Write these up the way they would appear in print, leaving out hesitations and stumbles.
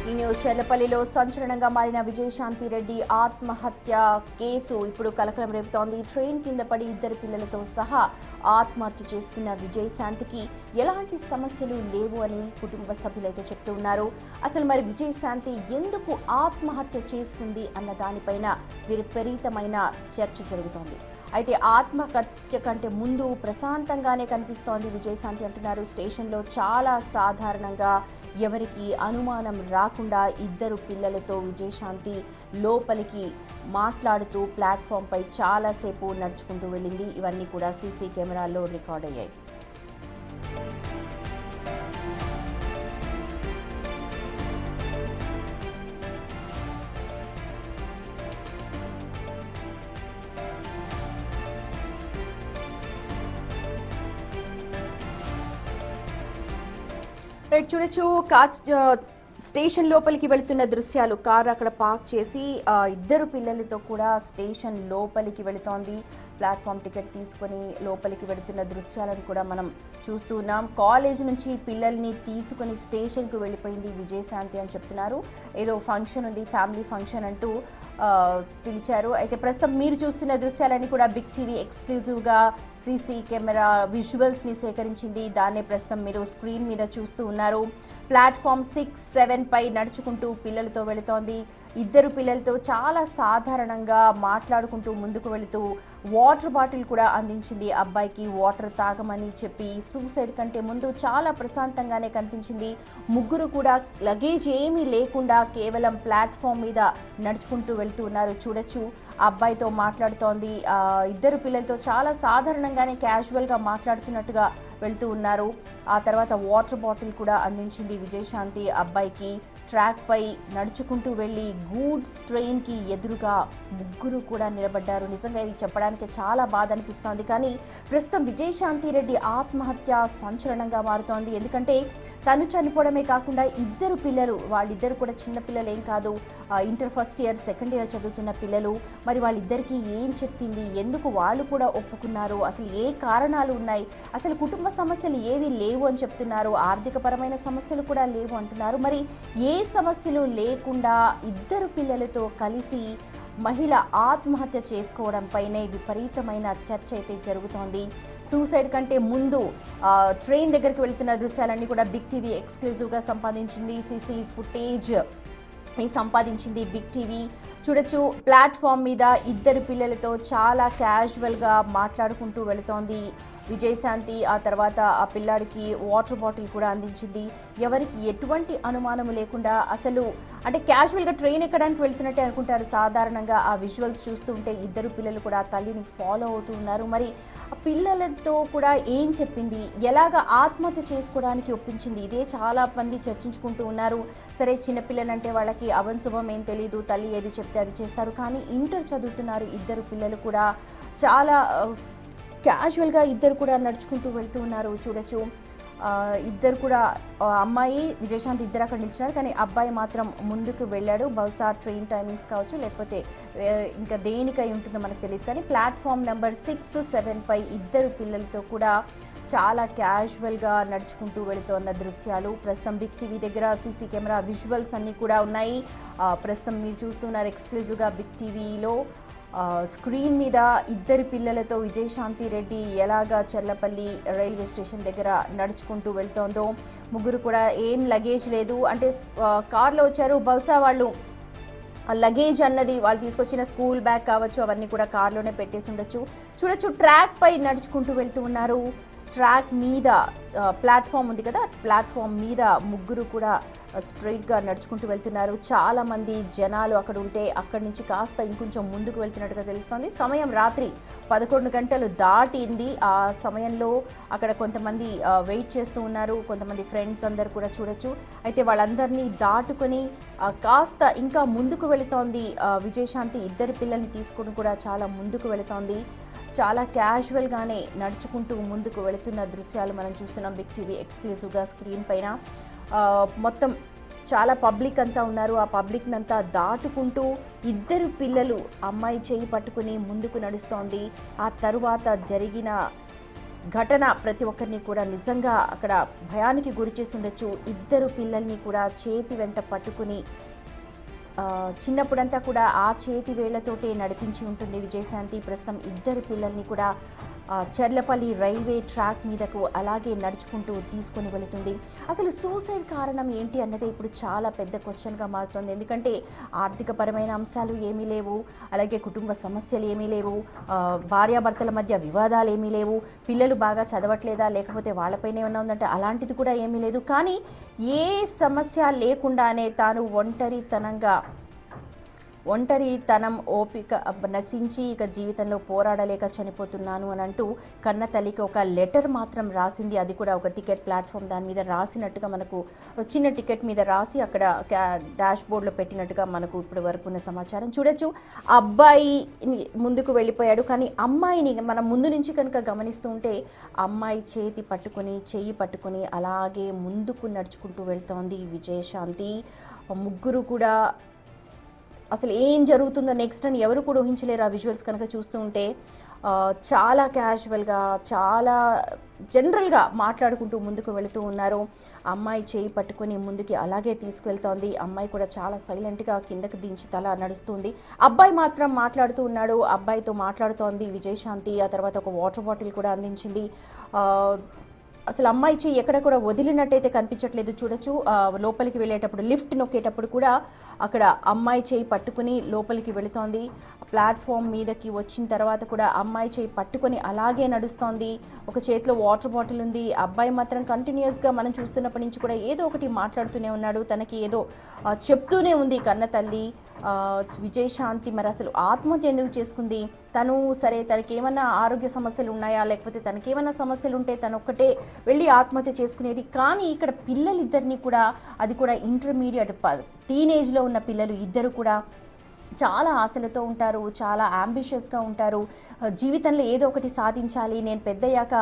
Breaking news. చెర్లపల్లిలో సంచలనంగా మారిన విజయశాంతి రెడ్డి ఆత్మహత్య కేసు ఇప్పుడు కలకలం రేపుతోంది. ట్రైన్ కింద పడి ఇద్దరు పిల్లలతో సహా ఆత్మహత్య చేసుకున్న విజయశాంతికి ఎలాంటి సమస్యలు లేవు అని కుటుంబ సభ్యులైతే చెప్తూ ఉన్నారు. అసలు మరి విజయశాంతి ఎందుకు ఆత్మహత్య చేసుకుంది అన్న దానిపైన విపరీతమైన చర్చ జరుగుతోంది. అయితే ఆత్మహత్య కంటే ముందు ప్రశాంతంగానే కనిపిస్తోంది విజయశాంతి అంటున్నారు. స్టేషన్లో చాలా సాధారణంగా ఎవరికి అనుమానం రాకుండా ఇద్దరు పిల్లలతో విజయశాంతి లోపలికి మాట్లాడుతూ ప్లాట్ఫామ్పై చాలాసేపు నడుచుకుంటూ వెళ్ళింది. ఇవన్నీ కూడా సీసీ కెమెరాల్లో రికార్డ్ అయ్యాయి. చూడొచ్చు స్టేషన్ లోపలికి వెళుతున్న దృశ్యాలు. కారు అక్కడ పార్క్ చేసి ఇద్దరు పిల్లలతో కూడా స్టేషన్ లోపలికి వెళుతోంది. ప్లాట్ఫామ్ టికెట్ తీసుకొని లోపలికి వెళుతున్న దృశ్యాలను కూడా మనం చూస్తూ ఉన్నాం. కాలేజ్ నుంచి పిల్లల్ని తీసుకుని స్టేషన్కు వెళ్ళిపోయింది విజయశాంతి అని చెప్తున్నారు. ఏదో ఫంక్షన్ ఉంది, ఫ్యామిలీ ఫంక్షన్ అంటూ పిలిచారు. అయితే ప్రస్తుతం మీరు చూస్తున్న దృశ్యాలన్నీ కూడా బిగ్ టీవీ ఎక్స్క్లూజివ్గా సీసీ కెమెరా విజువల్స్ని సేకరించింది. దాన్నే ప్రస్తుతం మీరు స్క్రీన్ మీద చూస్తూ ఉన్నారు. ప్లాట్ఫామ్ 6, 7 పై నడుచుకుంటూ పిల్లలతో వెళుతోంది. ఇద్దరు పిల్లలతో చాలా సాధారణంగా మాట్లాడుకుంటూ ముందుకు వెళుతూ వాటర్ బాటిల్ కూడా అందించింది. అబ్బాయికి వాటర్ తాగమని చెప్పి సూసైడ్ కంటే ముందు చాలా ప్రశాంతంగానే కనిపించింది. ముగ్గురు కూడా లగేజ్ ఏమీ లేకుండా కేవలం ప్లాట్ఫామ్ మీద నడుచుకుంటూ వెళ్తూ ఉన్నారు. చూడొచ్చు, అబ్బాయితో మాట్లాడుతోంది. ఇద్దరు పిల్లలతో చాలా సాధారణంగానే క్యాజువల్గా మాట్లాడుతున్నట్టుగా వెళ్తూ ఉన్నారు. ఆ తర్వాత వాటర్ బాటిల్ కూడా అందించింది విజయశాంతి అబ్బాయికి. ట్రాక్ పై నడుచుకుంటూ వెళ్ళి గూడ్స్ ట్రైన్కి ఎదురుగా ముగ్గురు కూడా నిలబడ్డారు. నిజంగా ఇది చెప్పడానికి చాలా బాధ అనిపిస్తోంది. కానీ ప్రస్తుతం విజయశాంతి రెడ్డి ఆత్మహత్య సంచలనంగా మారుతోంది. ఎందుకంటే తను చనిపోవడమే కాకుండా ఇద్దరు పిల్లలు, వాళ్ళిద్దరు కూడా చిన్న పిల్లలు ఏం కాదు, inter first year, second year చదువుతున్న పిల్లలు. మరి వాళ్ళిద్దరికీ ఏం చెప్పింది, ఎందుకు వాళ్ళు కూడా ఒప్పుకున్నారు, అసలు ఏ కారణాలు ఉన్నాయి, అసలు కుటుంబ సమస్యలు ఏవి లేవు అని చెప్తున్నారు. ఆర్థిక పరమైన సమస్యలు కూడా లేవు అంటున్నారు. మరి ఏ సమస్యలు లేకుండా ఇద్దరు పిల్లలతో కలిసి మహిళ ఆత్మహత్య చేసుకోవడంపైనే విపరీతమైన చర్చ అయితే జరుగుతోంది. సూసైడ్ కంటే ముందు ట్రైన్ దగ్గరికి వెళ్తున్న దృశ్యాలన్నీ కూడా బిగ్ టీవీ ఎక్స్క్లూజివ్గా సంపాదించింది. సీసీ ఫుటేజ్ సంపాదించింది బిగ్ టీవీ. చూడొచ్చు, ప్లాట్ఫామ్ మీద ఇద్దరు పిల్లలతో చాలా క్యాజువల్గా మాట్లాడుకుంటూ వెళుతోంది విజయశాంతి. ఆ తర్వాత ఆ పిల్లాడికి వాటర్ బాటిల్ కూడా అందించింది. ఎవరికి ఎటువంటి అనుమానము లేకుండా, అసలు అంటే క్యాజువల్గా ట్రైన్ ఎక్కడానికి వెళ్తున్నట్టే అనుకుంటారు సాధారణంగా. ఆ విజువల్స్ చూస్తూ ఉంటే ఇద్దరు పిల్లలు కూడా తల్లిని ఫాలో అవుతూ ఉన్నారు. మరి ఆ పిల్లలతో కూడా ఏం చెప్పింది, ఎలాగ ఆత్మహత్య చేసుకోవడానికి ఒప్పించింది, ఇదే చాలా మంది చర్చించుకుంటూ ఉన్నారు. సరే, చిన్నపిల్లలంటే వాళ్ళకి అవన్ శుభం ఏం తెలియదు, తల్లి ఏది చెప్తే అది చేస్తారు. కానీ ఇంటర్ చదువుతున్నారు ఇద్దరు పిల్లలు కూడా. చాలా క్యాజువల్గా ఇద్దరు కూడా నడుచుకుంటూ వెళ్తూ ఉన్నారు. చూడొచ్చు, ఇద్దరు కూడా అమ్మాయి విజయశాంతి ఇద్దరు అక్కడ నిలిచినారు. కానీ అబ్బాయి మాత్రం ముందుకు వెళ్ళాడు. బహుశా ట్రైన్ టైమింగ్స్ కావచ్చు, లేకపోతే ఇంకా దేనికై ఉంటుందో మనకు తెలియదు. కానీ ప్లాట్ఫామ్ నెంబర్ 6, 7 పై ఇద్దరు పిల్లలతో కూడా చాలా క్యాజువల్గా నడుచుకుంటూ వెళుతున్న దృశ్యాలు ప్రస్తుతం బిగ్ టీవీ దగ్గర సీసీ కెమెరా విజువల్స్ అన్నీ కూడా ఉన్నాయి. ప్రస్తుతం మీరు చూస్తున్నారు ఎక్స్క్లూజివ్గా బిగ్ టీవీలో స్క్రీన్ మీద ఇద్దరు పిల్లలతో విజయశాంతి రెడ్డి ఎలాగా చెర్లపల్లి రైల్వే స్టేషన్ దగ్గర నడుచుకుంటూ వెళ్తోందో. ముగ్గురు కూడా ఏం లగేజ్ లేదు, అంటే కార్లో వచ్చారు. బహుశా వాళ్ళు లగేజ్ అన్నది వాళ్ళు తీసుకొచ్చిన స్కూల్ బ్యాగ్ కావచ్చు, అవన్నీ కూడా కార్లోనే పెట్టేసి ఉండొచ్చు. చూడొచ్చు, ట్రాక్ పై నడుచుకుంటూ వెళ్తూ ఉన్నారు. ట్రాక్ మీద ప్లాట్ఫామ్ ఉంది కదా, ప్లాట్ఫామ్ మీద ముగ్గురు కూడా స్ట్రైట్గా నడుచుకుంటూ వెళ్తున్నారు. చాలామంది జనాలు అక్కడ ఉంటే అక్కడి నుంచి కాస్త ఇంకొంచెం ముందుకు వెళ్తున్నట్టుగా తెలుస్తోంది. సమయం రాత్రి 11 గంటలు దాటింది. ఆ సమయంలో అక్కడ కొంతమంది వెయిట్ చేస్తూ ఉన్నారు, కొంతమంది ఫ్రెండ్స్ అందరు కూడా చూడొచ్చు. అయితే వాళ్ళందరినీ దాటుకొని కాస్త ఇంకా ముందుకు వెళుతోంది విజయశాంతి. ఇద్దరు పిల్లల్ని తీసుకొని కూడా చాలా ముందుకు వెళుతోంది. చాలా క్యాజువల్గానే నడుచుకుంటూ ముందుకు వెళుతున్న దృశ్యాలు మనం చూస్తున్నాం బిగ్ టీవీ ఎక్స్క్లూజివ్గా స్క్రీన్ పైన. మొత్తం చాలా పబ్లిక్ అంతా ఉన్నారు. ఆ పబ్లిక్ అంతా దాటుకుంటూ ఇద్దరు పిల్లలు, అమ్మాయి చేయి పట్టుకుని ముందుకు నడుస్తోంది. ఆ తరువాత జరిగిన ఘటన ప్రతి ఒక్కరిని కూడా నిజంగా అక్కడ భయానికి గురి చేసి ఉండొచ్చు. ఇద్దరు పిల్లల్ని కూడా చేతి వెంట పట్టుకుని చిన్నప్పుడంతా కూడా ఆ చేతి వేళ్లతోటే నడిపించి ఉంటుంది విజయశాంతి. ప్రస్తుతం ఇద్దరు పిల్లల్ని కూడా చర్లపల్లి రైల్వే ట్రాక్ మీదకు అలాగే నడుచుకుంటూ తీసుకొని వెళుతుంది. అసలు సూసైడ్ కారణం ఏంటి అన్నదే ఇప్పుడు చాలా పెద్ద క్వశ్చన్గా మారుతుంది. ఎందుకంటే ఆర్థికపరమైన అంశాలు ఏమీ లేవు, అలాగే కుటుంబ సమస్యలు ఏమీ లేవు, భార్యాభర్తల మధ్య వివాదాలు ఏమీ లేవు, పిల్లలు బాగా చదవట్లేదా లేకపోతే వాళ్ళపైన ఏమైనా ఉందంటే అలాంటిది కూడా ఏమీ లేదు. కానీ ఏ సమస్య లేకుండానే తాను ఒంటరితనం ఓపిక నశించి ఇక జీవితంలో పోరాడలేక చనిపోతున్నాను అని అంటూ కన్న తల్లికి ఒక లెటర్ మాత్రం రాసింది. అది కూడా ఒక టికెట్ ప్లాట్ఫామ్ దాని మీద రాసినట్టుగా మనకు చిన్న టికెట్ మీద రాసి అక్కడ డాష్ బోర్డ్లో పెట్టినట్టుగా మనకు ఇప్పటి వరకు ఉన్న సమాచారం చూడొచ్చు. అబ్బాయి ముందుకు వెళ్ళిపోయాడు, కానీ అమ్మాయిని మనం ముందు నుంచి కనుక గమనిస్తూ ఉంటే అమ్మాయి చెయ్యి పట్టుకొని అలాగే ముందుకు నడుచుకుంటూ వెళ్తోంది విజయశాంతి. ముగ్గురు కూడా అసలు ఏం జరుగుతుందో నెక్స్ట్ అని ఎవరు కూడా ఊహించలేరు. ఆ విజువల్స్ కనుక చూస్తూ ఉంటే చాలా క్యాజువల్గా, చాలా జనరల్గా మాట్లాడుకుంటూ ముందుకు వెళుతూ ఉన్నారు. అమ్మాయి చేయి పట్టుకుని ముందుకి అలాగే తీసుకువెళ్తోంది. అమ్మాయి కూడా చాలా సైలెంట్గా కిందకి దించి తల నడుస్తుంది. అబ్బాయి మాత్రం మాట్లాడుతూ ఉన్నాడు. అబ్బాయితో మాట్లాడుతోంది విజయశాంతి. ఆ తర్వాత ఒక వాటర్ బాటిల్ కూడా అందించింది. అసలు అమ్మాయి చెయ్యి ఎక్కడ కూడా వదిలినట్టయితే కనిపించట్లేదు. చూడొచ్చు లోపలికి వెళ్ళేటప్పుడు లిఫ్ట్ నొక్కేటప్పుడు కూడా అక్కడ అమ్మాయి చేయి పట్టుకుని లోపలికి వెళుతోంది. ప్లాట్ఫామ్ మీదకి వచ్చిన తర్వాత కూడా అమ్మాయి చేయి పట్టుకొని అలాగే నడుస్తోంది. ఒక చేతిలో వాటర్ బాటిల్ ఉంది. అబ్బాయి మాత్రం కంటిన్యూస్గా మనం చూస్తున్నప్పటి నుంచి కూడా ఏదో ఒకటి మాట్లాడుతూనే ఉన్నాడు. తనకి ఏదో చెప్తూనే ఉంది కన్న తల్లి విజయశాంతి. మరి అసలు ఆత్మహత్య ఎందుకు చేసుకుంది తను? సరే, తనకేమన్నా ఆరోగ్య సమస్యలు ఉన్నాయా లేకపోతే తనకేమన్నా సమస్యలు ఉంటే తను ఒక్కటే వెళ్ళి ఆత్మహత్య చేసుకునేది. కానీ ఇక్కడ పిల్లలిద్దరినీ కూడా, అది కూడా ఇంటర్మీడియట్ టీనేజ్లో ఉన్న పిల్లలు ఇద్దరు కూడా చాలా ఆశలతో ఉంటారు, చాలా అంబిషియస్గా ఉంటారు. జీవితంలో ఏదో ఒకటి సాధించాలి, నేను పెద్దయ్యాక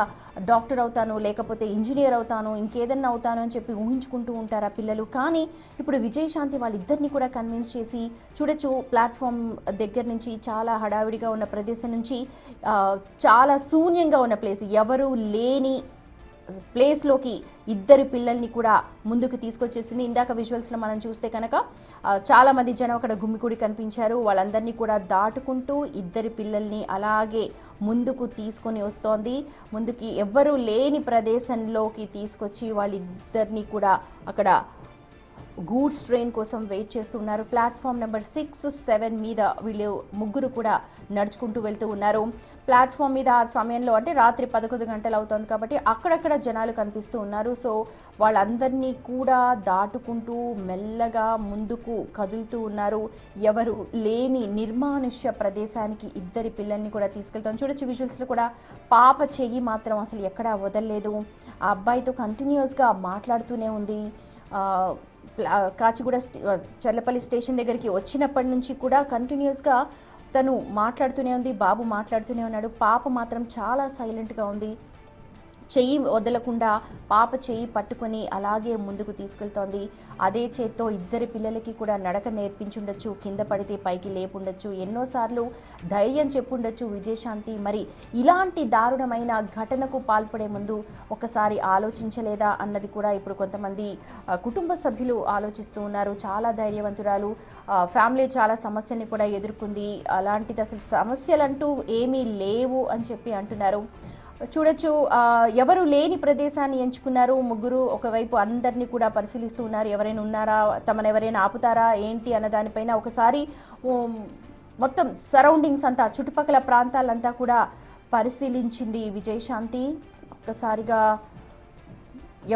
డాక్టర్ అవుతాను లేకపోతే ఇంజనీర్ అవుతాను, ఇంకేదన్నా అవుతాను అని చెప్పి ఊహించుకుంటూ ఉంటారు ఆ పిల్లలు. కానీ ఇప్పుడు విజయశాంతి వాళ్ళిద్దరిని కూడా కన్విన్స్ చేసి చూడొచ్చు, ప్లాట్ఫామ్ దగ్గర నుంచి చాలా హడావిడిగా ఉన్న ప్రదేశం నుంచి చాలా శూన్యంగా ఉన్న ప్లేస్, ఎవరు లేని ప్లేస్లోకి ఇద్దరు పిల్లల్ని కూడా ముందుకు తీసుకొచ్చేసింది. ఇందాక విజువల్స్లో మనం చూస్తే కనుక చాలామంది జనం అక్కడ గుమ్మికూడి కనిపించారు. వాళ్ళందరినీ కూడా దాటుకుంటూ ఇద్దరు పిల్లల్ని అలాగే ముందుకు తీసుకొని వస్తోంది. ముందుకి ఎవ్వరూ లేని ప్రదేశంలోకి తీసుకొచ్చి వాళ్ళిద్దరినీ కూడా అక్కడ గూడ్స్ ట్రైన్ కోసం వెయిట్ చేస్తున్నారు. ప్లాట్ఫామ్ నెంబర్ 6, 7 మీద వీళ్ళు ముగ్గురు కూడా నడుచుకుంటూ వెళ్తూ ఉన్నారు. ప్లాట్ఫామ్ మీద ఆ సమయంలో అంటే రాత్రి 11 గంటలు అవుతుంది కాబట్టి అక్కడక్కడ జనాలు కనిపిస్తూ ఉన్నారు. సో వాళ్ళందరినీ కూడా దాటుకుంటూ మెల్లగా ముందుకు కదులుతూ ఉన్నారు. ఎవరు లేని నిర్మానుష్య ప్రదేశానికి ఇద్దరి పిల్లల్ని కూడా తీసుకెళ్తాం. చూడొచ్చు విజువల్స్లో కూడా పాప చెయ్యి మాత్రం అసలు ఎక్కడా వదలలేదు. ఆ అబ్బాయితో కంటిన్యూస్గా మాట్లాడుతూనే ఉంది. కాచిగూడ చర్లపల్లి స్టేషన్ దగ్గరికి వచ్చినప్పటి నుంచి కూడా కంటిన్యూస్గా తను మాట్లాడుతూనే ఉంది. బాబు మాట్లాడుతూనే ఉన్నాడు. పాప మాత్రం చాలా సైలెంట్గా ఉంది. చెయ్యి వదలకుండా పాప చెయ్యి పట్టుకొని అలాగే ముందుకు తీసుకెళ్తోంది. అదే చేత్తో ఇద్దరి పిల్లలకి కూడా నడక నేర్పించుండొచ్చు, కింద పడితే పైకి లేపుండొచ్చు, ఎన్నోసార్లు ధైర్యం చెప్పుండొచ్చు విజయశాంతి. మరి ఇలాంటి దారుణమైన ఘటనకు పాల్పడే ముందు ఒకసారి ఆలోచించలేదా అన్నది కూడా ఇప్పుడు కొంతమంది కుటుంబ సభ్యులు ఆలోచిస్తూ ఉన్నారు. చాలా ధైర్యవంతురాలు, ఫ్యామిలీ చాలా సమస్యల్ని కూడా ఎదుర్కొంది, అలాంటిది అసలు సమస్యలంటూ ఏమీ లేవు అని చెప్పి అంటున్నారు. చూడొచ్చు, ఎవరు లేని ప్రదేశాన్ని ఎంచుకున్నారు ముగ్గురు. ఒకవైపు అందరినీ కూడా పరిశీలిస్తూ ఉన్నారు, ఎవరైనా ఉన్నారా, తమను ఎవరైనా ఆపుతారా ఏంటి అన్న దానిపైన ఒకసారి మొత్తం సరౌండింగ్స్ అంతా, చుట్టుపక్కల ప్రాంతాలంతా కూడా పరిశీలించింది విజయశాంతి. ఒక్కసారిగా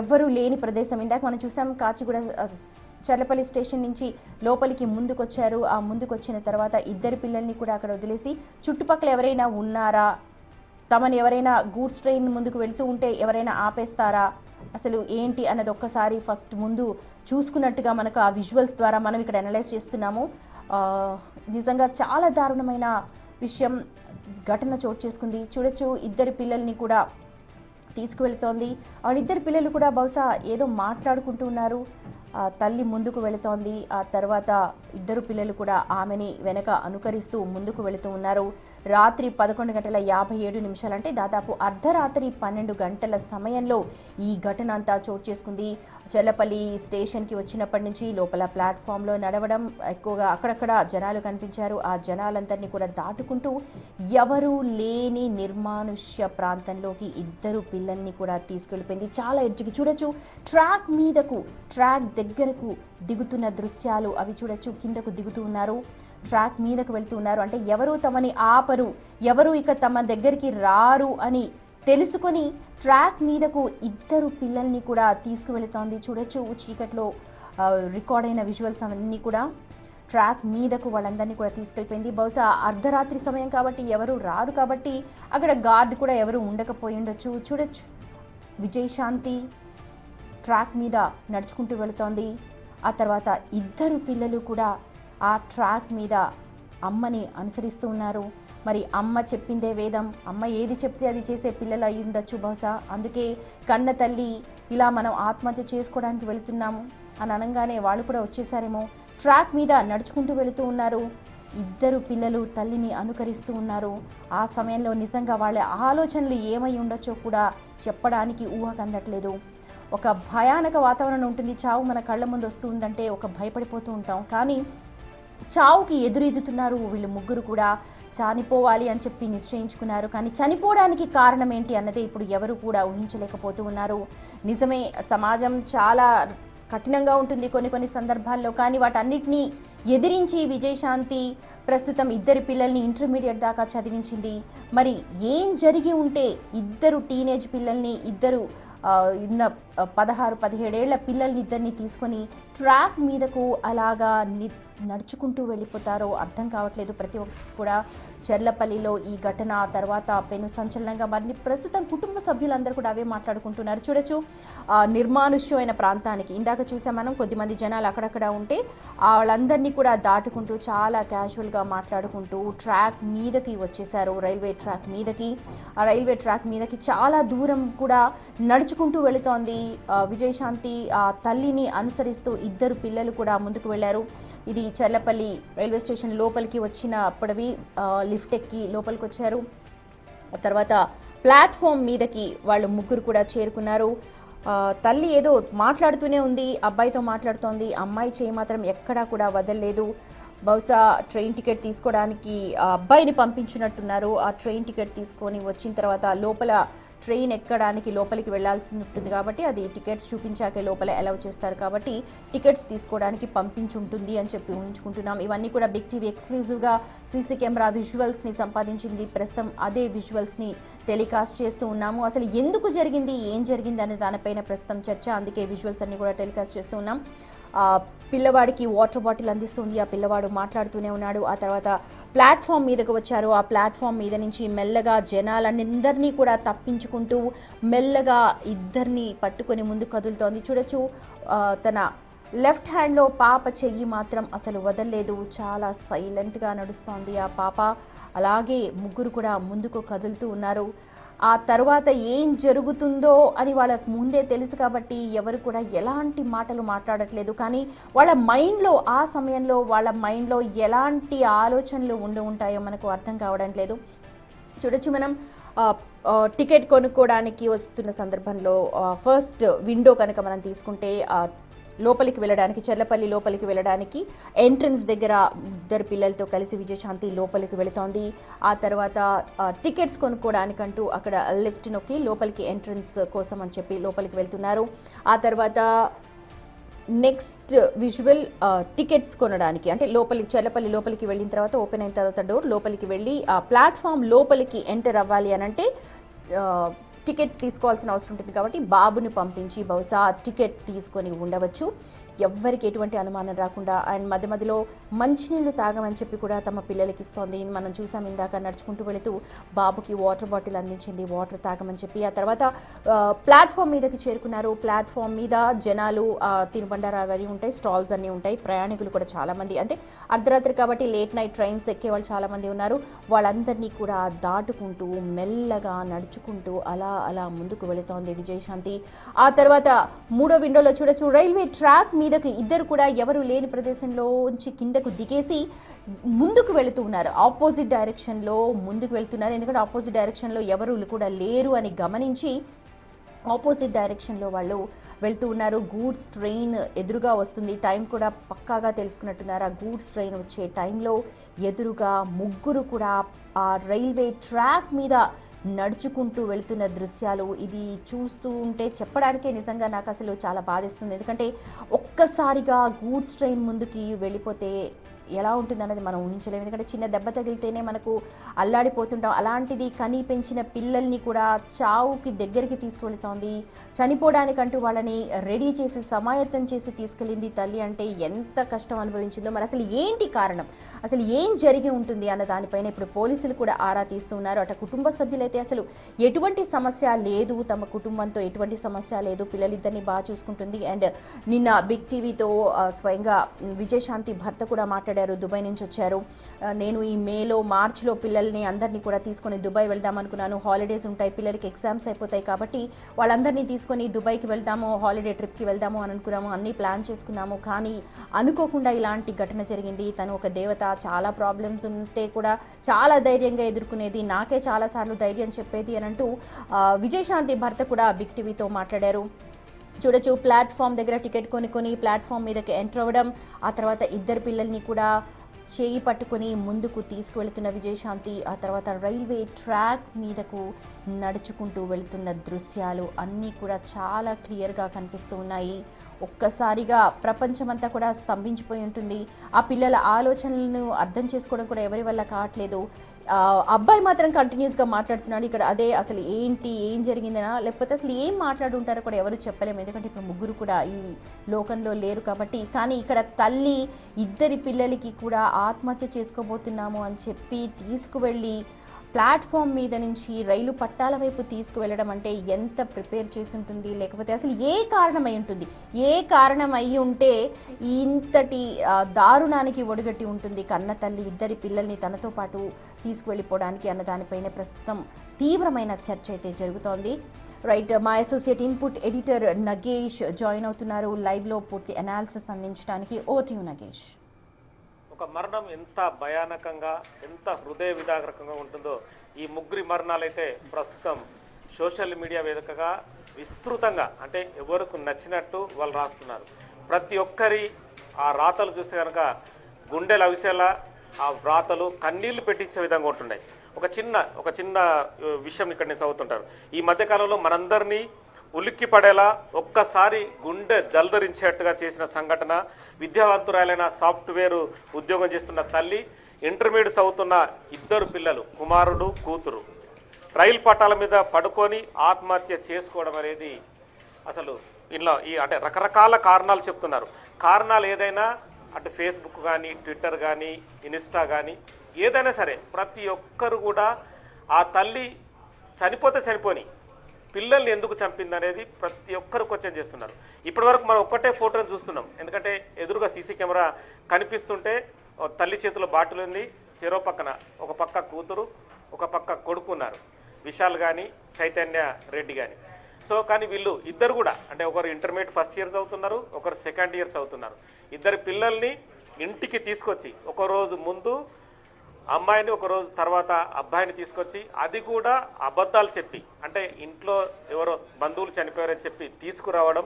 ఎవ్వరూ లేని ప్రదేశం, ఇందాక మనం చూసాం కాచిగూడ చర్లపల్లి స్టేషన్ నుంచి లోపలికి ముందుకొచ్చారు. ఆ ముందుకొచ్చిన తర్వాత ఇద్దరు పిల్లల్ని కూడా అక్కడ వదిలేసి చుట్టుపక్కల ఎవరైనా ఉన్నారా, తమను ఎవరైనా గూడ్స్ ట్రైన్ ముందుకు వెళ్తూ ఉంటే ఎవరైనా ఆపేస్తారా, అసలు ఏంటి అన్నది ఒక్కసారి ఫస్ట్ ముందు చూసుకున్నట్టుగా మనకు ఆ విజువల్స్ ద్వారా మనం ఇక్కడ అనలైజ్ చేస్తున్నాము. నిజంగా చాలా దారుణమైన విషయం, ఘటన చోటు చేసుకుంది. చూడొచ్చు, ఇద్దరు పిల్లల్ని కూడా తీసుకువెళ్తోంది. వాళ్ళిద్దరు పిల్లలు కూడా బహుశా ఏదో మాట్లాడుకుంటూ ఉన్నారు. తల్లి ముందుకు వెళుతోంది. ఆ తర్వాత ఇద్దరు పిల్లలు కూడా ఆమెని వెనక అనుకరిస్తూ ముందుకు వెళుతూ ఉన్నారు. రాత్రి 11:57 అంటే దాదాపు అర్ధరాత్రి 12 గంటల సమయంలో ఈ ఘటన అంతా చోటు చేసుకుంది. చెల్లపల్లి స్టేషన్కి వచ్చినప్పటి నుంచి లోపల ప్లాట్ఫామ్లో నడవడం, ఎక్కువగా అక్కడక్కడ జనాలు కనిపించారు. ఆ జనాలందరినీ కూడా దాటుకుంటూ ఎవరూ లేని నిర్మానుష్య ప్రాంతంలోకి ఇద్దరు పిల్లల్ని కూడా తీసుకెళ్ళిపోయింది. చాలా ఎడ్జ్కి చూడొచ్చు, ట్రాక్ దగ్గరకు దిగుతున్న దృశ్యాలు అవి చూడొచ్చు. కిందకు దిగుతూ ఉన్నారు, ట్రాక్ మీదకు వెళ్తూ ఉన్నారు. అంటే ఎవరు తమని ఆపరు, ఎవరు ఇక తమ దగ్గరికి రారు అని తెలుసుకొని ట్రాక్ మీదకు ఇద్దరు పిల్లల్ని కూడా తీసుకువెళుతోంది. చూడొచ్చు, చీకట్లో రికార్డ్ అయిన విజువల్స్ అవన్నీ కూడా ట్రాక్ మీదకు వాళ్ళందరినీ కూడా తీసుకెళ్ళిపోయింది. బహుశా అర్ధరాత్రి సమయం కాబట్టి ఎవరు రారు కాబట్టి అక్కడ గార్డ్ కూడా ఎవరు ఉండకపోయి ఉండొచ్చు. చూడొచ్చు, విజయశాంతి ట్రాక్ మీద నడుచుకుంటూ వెళుతోంది. ఆ తర్వాత ఇద్దరు పిల్లలు కూడా ఆ ట్రాక్ మీద అమ్మని అనుసరిస్తూ ఉన్నారు. మరి అమ్మ చెప్పిందే వేదం, అమ్మ ఏది చెప్తే అది చేసే పిల్లలు అయి ఉండొచ్చు బహుశా. అందుకే కన్న తల్లి ఇలా మనం ఆత్మహత్య చేసుకోవడానికి వెళుతున్నాము అని అనగానే వాళ్ళు కూడా వచ్చేసారేమో. ట్రాక్ మీద నడుచుకుంటూ వెళుతూ ఉన్నారు. ఇద్దరు పిల్లలు తల్లిని అనుకరిస్తూ ఉన్నారు. ఆ సమయంలో నిజంగా వాళ్ళ ఆలోచనలు ఏమై ఉండొచ్చో కూడా చెప్పడానికి ఊహకు అందట్లేదు. ఒక భయానక వాతావరణం ఉంటుంది. చావు మన కళ్ళ ముందు వస్తుందంటే ఒక భయపడిపోతూ ఉంటాం. కానీ చావుకి ఎదురెదుతున్నారు వీళ్ళు ముగ్గురు కూడా. చనిపోవాలి అని చెప్పి నిశ్చయించుకున్నారు. కానీ చనిపోవడానికి కారణం ఏంటి అన్నదే ఇప్పుడు ఎవరు కూడా ఊహించలేకపోతూ ఉన్నారు. నిజమే, సమాజం చాలా కఠినంగా ఉంటుంది కొన్ని సందర్భాల్లో. కానీ వాటన్నిటినీ ఎదిరించి విజయశాంతి ప్రస్తుతం ఇద్దరు పిల్లల్ని ఇంటర్మీడియట్ దాకా చదివించింది. మరి ఏం జరిగి ఉంటే ఇద్దరు టీనేజ్ పిల్లల్ని, ఇద్దరు 16-17 ఏళ్ల పిల్లల్ని ఇద్దరిని తీసుకొని ట్రాక్ మీదకు అలాగా నడుచుకుంటూ వెళ్ళిపోతారో అర్థం కావట్లేదు ప్రతి ఒక్కరు కూడా. చెర్లపల్లిలో ఈ ఘటన తర్వాత పెను సంచలనంగా మారింది. ప్రస్తుతం కుటుంబ సభ్యులందరూ కూడా అవే మాట్లాడుకుంటున్నారు. చూడొచ్చు, నిర్మానుష్యమైన ప్రాంతానికి ఇందాక చూసాం మనం, కొద్దిమంది జనాలు అక్కడక్కడ ఉంటే వాళ్ళందరినీ కూడా దాటుకుంటూ చాలా క్యాజువల్గా మాట్లాడుకుంటూ ట్రాక్ మీదకి వచ్చేసారు. రైల్వే ట్రాక్ మీదకి, ఆ రైల్వే ట్రాక్ మీదకి చాలా దూరం కూడా నడుచుకుంటూ వెళుతోంది విజయశాంతి. ఆ తల్లిని అనుసరిస్తూ ఇద్దరు పిల్లలు కూడా ముందుకు వెళ్ళారు. ఇది చెర్లపల్లి రైల్వే స్టేషన్ లోపలికి వచ్చినప్పటివి లిఫ్ట్ ఎక్కి లోపలికి వచ్చారు. తర్వాత ప్లాట్ఫామ్ మీదకి వాళ్ళు ముగ్గురు కూడా చేరుకున్నారు. తల్లి ఏదో మాట్లాడుతూనే ఉంది, అబ్బాయితో మాట్లాడుతోంది. అమ్మాయి చేయి మాత్రం ఎక్కడా కూడా వదలలేదు. బహుశా ట్రైన్ టికెట్ తీసుకోవడానికి అబ్బాయిని పంపించినట్టున్నారు. ఆ ట్రైన్ టికెట్ తీసుకొని వచ్చిన తర్వాత లోపల ట్రైన్ ఎక్కడానికి లోపలికి వెళ్లాల్సి ఉంటుంది కాబట్టి అది టికెట్స్ చూపించాకే లోపల అలౌ చేస్తారు కాబట్టి టికెట్స్ తీసుకోవడానికి పంపించుంటుంది అని చెప్పి ఊహించుకుంటున్నాం. ఇవన్నీ కూడా బిగ్ టీవీ ఎక్స్క్లూజివ్గా సీసీ కెమెరా విజువల్స్ని సంపాదించింది. ప్రస్తుతం అదే విజువల్స్ని టెలికాస్ట్ చేస్తూ ఉన్నాము. అసలు ఎందుకు జరిగింది, ఏం జరిగింది అనే దానిపైన ప్రస్తుతం చర్చ. అందుకే విజువల్స్ అన్ని కూడా టెలికాస్ట్ చేస్తూ ఉన్నాం. పిల్లవాడికి వాటర్ బాటిల్ అందిస్తుంది. ఆ పిల్లవాడు మాట్లాడుతూనే ఉన్నాడు. ఆ తర్వాత ప్లాట్ఫామ్ మీదకు వచ్చారు. ఆ ప్లాట్ఫామ్ మీద నుంచి మెల్లగా జనాలందరినీ కూడా తప్పించుకుంటూ మెల్లగా ఇద్దరిని పట్టుకొని ముందుకు కదులుతోంది. చూడొచ్చు, తన లెఫ్ట్ హ్యాండ్లో పాప చెయ్యి మాత్రం అసలు వదలలేదు. చాలా సైలెంట్గా నడుస్తోంది ఆ పాప. అలాగే ముగ్గురు కూడా ముందుకు కదులుతూ ఉన్నారు. ఆ తర్వాత ఏం జరుగుతుందో అని వాళ్ళకు ముందే తెలుసు కాబట్టి ఎవరు కూడా ఎలాంటి మాటలు మాట్లాడట్లేదు. కానీ వాళ్ళ మైండ్లో, ఆ సమయంలో వాళ్ళ మైండ్లో ఎలాంటి ఆలోచనలు ఉంటాయో మనకు అర్థం కావడం లేదు. చూడొచ్చు, మనం టికెట్ కొనుక్కోవడానికి వస్తున్న సందర్భంలో ఫస్ట్ విండో కనుక మనం తీసుకుంటే లోపలికి వెళ్ళడానికి, చెర్లపల్లి లోపలికి వెళ్ళడానికి ఎంట్రన్స్ దగ్గర ఇద్దరు పిల్లలతో కలిసి విజయశాంతి లోపలికి వెళుతోంది. ఆ తర్వాత టికెట్స్ కొనుక్కోవడానికంటూ అక్కడ లిఫ్ట్ నొక్కి లోపలికి ఎంట్రన్స్ కోసం అని చెప్పి లోపలికి వెళ్తున్నారు. ఆ తర్వాత నెక్స్ట్ విజువల్ టికెట్స్ కొనడానికి, అంటే లోపలికి చెర్లపల్లి లోపలికి వెళ్ళిన తర్వాత ఓపెన్ అయిన తర్వాత డోర్ లోపలికి వెళ్ళి ఆ ప్లాట్ఫామ్ లోపలికి ఎంటర్ అవ్వాలి అని అంటే టికెట్ తీసుకోవాల్సిన అవసరం ఉంటుంది కాబట్టి బాబుని పంపించి బహుశా టికెట్ తీసుకొని ఉండవచ్చు. ఎవ్వరికి ఎటువంటి అనుమానం రాకుండా అండ్ మధ్య మధ్యలో మంచినీళ్ళు తాగమని చెప్పి కూడా తమ పిల్లలకి ఇస్తోంది. మనం చూసాం ఇందాక నడుచుకుంటూ వెళుతూ బాబుకి వాటర్ బాటిల్ అందించింది, వాటర్ తాగమని చెప్పి. ఆ తర్వాత ప్లాట్ఫామ్ మీదకి చేరుకున్నారు. ప్లాట్ఫామ్ మీద జనాలు తినుబండారు అవన్నీ ఉంటాయి, స్టాల్స్ అన్నీ ఉంటాయి. ప్రయాణికులు కూడా చాలామంది, అంటే అర్ధరాత్రి కాబట్టి లేట్ నైట్ ట్రైన్స్ ఎక్కే వాళ్ళు చాలామంది ఉన్నారు. వాళ్ళందరినీ కూడా దాటుకుంటూ మెల్లగా నడుచుకుంటూ అలా ముందుకు వెళుతోంది విజయశాంతి. ఆ తర్వాత మూడో విండోలో చూడొచ్చు, రైల్వే ట్రాక్ మీదకి ఇద్దరు కూడా ఎవరు లేని ప్రదేశంలోంచి కిందకు దిగేసి ముందుకు వెళుతూ ఉన్నారు. ఆపోజిట్ డైరెక్షన్లో ముందుకు వెళ్తున్నారు. ఎందుకంటే ఆపోజిట్ డైరెక్షన్లో ఎవరు కూడా లేరు అని గమనించి ఆపోజిట్ డైరెక్షన్లో వాళ్ళు వెళ్తూ ఉన్నారు. గూడ్స్ ట్రైన్ ఎదురుగా వస్తుంది. టైం కూడా పక్కాగా తెలుసుకున్నట్టున్నారు. ఆ గూడ్స్ ట్రైన్ వచ్చే టైంలో ఎదురుగా ముగ్గురు కూడా ఆ రైల్వే ట్రాక్ మీద నడుచుకుంటూ వెళ్తున్న దృశ్యాలు. ఇది చూస్తూ ఉంటే చెప్పడానికే నిజంగా నాకు అసలు చాలా బాధేస్తుంది. ఎందుకంటే ఒక్కసారిగా గూడ్స్ ట్రైన్ ముందుకి వెళ్ళిపోతే ఎలా ఉంటుంది అన్నది మనం ఊహించలేము. ఎందుకంటే చిన్న దెబ్బ తగిలితేనే మనకు అల్లాడిపోతుంటాం. అలాంటిది కని పెంచిన పిల్లల్ని కూడా చావుకి దగ్గరికి తీసుకువెళుతోంది. చనిపోవడానికంటూ వాళ్ళని రెడీ చేసి సమాయత్తం చేసి తీసుకెళ్ళింది తల్లి అంటే ఎంత కష్టం అనుభవించిందో. మరి అసలు ఏంటి కారణం, అసలు ఏం జరిగి ఉంటుంది అన్న దానిపైన ఇప్పుడు పోలీసులు కూడా ఆరా తీస్తున్నారు. అటు కుటుంబ సభ్యులైతే అసలు ఎటువంటి సమస్య లేదు, తమ కుటుంబంతో ఎటువంటి సమస్య లేదు, పిల్లలిద్దరిని బాగా చూసుకుంటుంది. అండ్ నిన్న బిగ్ టీవీతో స్వయంగా విజయశాంతి భర్త కూడా మాట్లాడారు. దుబాయ్ నుంచి వచ్చారు. నేను ఈ మేలో మార్చిలో పిల్లల్ని అందరినీ కూడా తీసుకొని దుబాయ్ వెళ్దాం అనుకున్నాను. హాలిడేస్ ఉంటాయి, పిల్లలకి ఎగ్జామ్స్ అయిపోతాయి కాబట్టి వాళ్ళందరినీ తీసుకొని దుబాయ్కి వెళ్దాము, హాలిడే ట్రిప్కి వెళ్దాము అని అనుకున్నాము. అన్నీ ప్లాన్ చేసుకున్నాము. కానీ అనుకోకుండా ఇలాంటి ఘటన జరిగింది. తను ఒక దేవత, చాలా ప్రాబ్లమ్స్ ఉంటే కూడా చాలా ధైర్యంగా ఎదుర్కొనేది, నాకే చాలాసార్లు ధైర్యం చెప్పేది అని అంటూ విజయశాంతి భర్త కూడా బిగ్ టీవీతో మాట్లాడారు. చూడొచ్చు, ప్లాట్ఫామ్ దగ్గర టికెట్ కొనుక్కొని ప్లాట్ఫామ్ మీదకి ఎంటర్ అవ్వడం, ఆ తర్వాత ఇద్దరు పిల్లల్ని కూడా చేయి పట్టుకొని ముందుకు తీసుకువెళ్తున్న విజయశాంతి, ఆ తర్వాత రైల్వే ట్రాక్ మీదకు నడుచుకుంటూ వెళ్తున్న దృశ్యాలు అన్నీ కూడా చాలా క్లియర్గా కనిపిస్తూ ఉన్నాయి. ఒక్కసారిగా ప్రపంచమంతా కూడా స్తంభించిపోయి ఉంటుంది. ఆ పిల్లల ఆలోచనలను అర్థం చేసుకోవడం కూడా ఎవరి వల్ల కావట్లేదు. అబ్బాయి మాత్రం కంటిన్యూస్గా మాట్లాడుతున్నాడు. ఇక్కడ అదే అసలు ఏంటి, ఏం జరిగిందనా, లేకపోతే అసలు ఏం మాట్లాడుంటారో కూడా ఎవరు చెప్పలేము. ఎందుకంటే ఇప్పుడు ముగ్గురు కూడా ఈ లోకంలో లేరు కాబట్టి. కానీ ఇక్కడ తల్లి ఇద్దరి పిల్లలకి కూడా ఆత్మహత్య చేసుకోబోతున్నాము అని చెప్పి తీసుకువెళ్ళి ప్లాట్ఫామ్ మీద నుంచి రైలు పట్టాల వైపు తీసుకువెళ్ళడం అంటే ఎంత ప్రిపేర్ చేసి ఉంటుంది, లేకపోతే అసలు ఏ కారణం అయి ఉంటుంది, ఏ కారణం అయి ఉంటే ఇంతటి దారుణానికి ఒడిగట్టి ఉంటుంది కన్న తల్లి ఇద్దరి పిల్లల్ని తనతో పాటు తీసుకువెళ్ళిపోవడానికి అన్న దానిపైన ప్రస్తుతం తీవ్రమైన చర్చ అయితే జరుగుతోంది. రైట్, మా associate input editor Nagesh join అవుతున్నారు లైవ్లో పూర్తి అనాలిసిస్ అందించడానికి. ఓటీయు నగేష్. ఒక మరణం ఎంత భయానకంగా, ఎంత హృదయ విదారకంగా ఉంటుందో ఈ ముగ్గురి మరణాలైతే ప్రస్తుతం సోషల్ మీడియా వేదికగా విస్తృతంగా, అంటే ఎవరికి నచ్చినట్టు వాళ్ళు రాస్తున్నారు. ప్రతి ఒక్కరి ఆ రాతలు చూస్తే కనుక గుండెలు అవిసేలా ఆ రాతలు కన్నీళ్లు పెట్టించే విధంగా ఉంటున్నాయి. ఒక చిన్న విషయం ఇక్కడ నేను చదువుతుంటాను. ఈ మధ్యకాలంలో మనందరినీ ఉలిక్కి పడేలా ఒక్కసారి గుండె జల్దరించేట్టుగా చేసిన సంఘటన, విద్యావంతురాలైన సాఫ్ట్వేర్ ఉద్యోగం చేస్తున్న తల్లి, ఇంటర్మీడియట్ చదువుతున్న ఇద్దరు పిల్లలు, కుమారుడు కూతురు, రైలు పట్టాల మీద పడుకొని ఆత్మహత్య చేసుకోవడం అనేది అసలు ఇలా అంటే రకరకాల కారణాలు చెప్తున్నారు. కారణాలు ఏదైనా అటు ఫేస్బుక్ కానీ, ట్విట్టర్ కానీ, ఇన్స్టా కానీ ఏదైనా సరే ప్రతి ఒక్కరు కూడా ఆ తల్లి చనిపోతే చనిపోని పిల్లల్ని ఎందుకు చంపిందనేది ప్రతి ఒక్కరు క్వశ్చన్ చేస్తున్నారు. ఇప్పటివరకు మనం ఒక్కటే ఫోటోని చూస్తున్నాం. ఎందుకంటే ఎదురుగా సీసీ కెమెరా కనిపిస్తుంటే తల్లి చేతిలో బాటిల్ ఉంది, చెరో పక్కన ఒక పక్క కూతురు, ఒక పక్క కొడుకున్నారు, విశాల్ కానీ చైతన్య రెడ్డి కానీ. సో కానీ వీళ్ళు ఇద్దరు కూడా, అంటే ఒకరు ఇంటర్మీడియట్ ఫస్ట్ ఇయర్ చదువుతున్నారు, ఒకరు సెకండ్ ఇయర్ చదువుతున్నారు. ఇద్దరు పిల్లల్ని ఇంటికి తీసుకొచ్చి ఒకరోజు ముందు అమ్మాయిని, ఒకరోజు తర్వాత అబ్బాయిని తీసుకొచ్చి, అది కూడా అబద్ధాలు చెప్పి, అంటే ఇంట్లో ఎవరో బంధువులు చనిపోయారని చెప్పి తీసుకురావడం,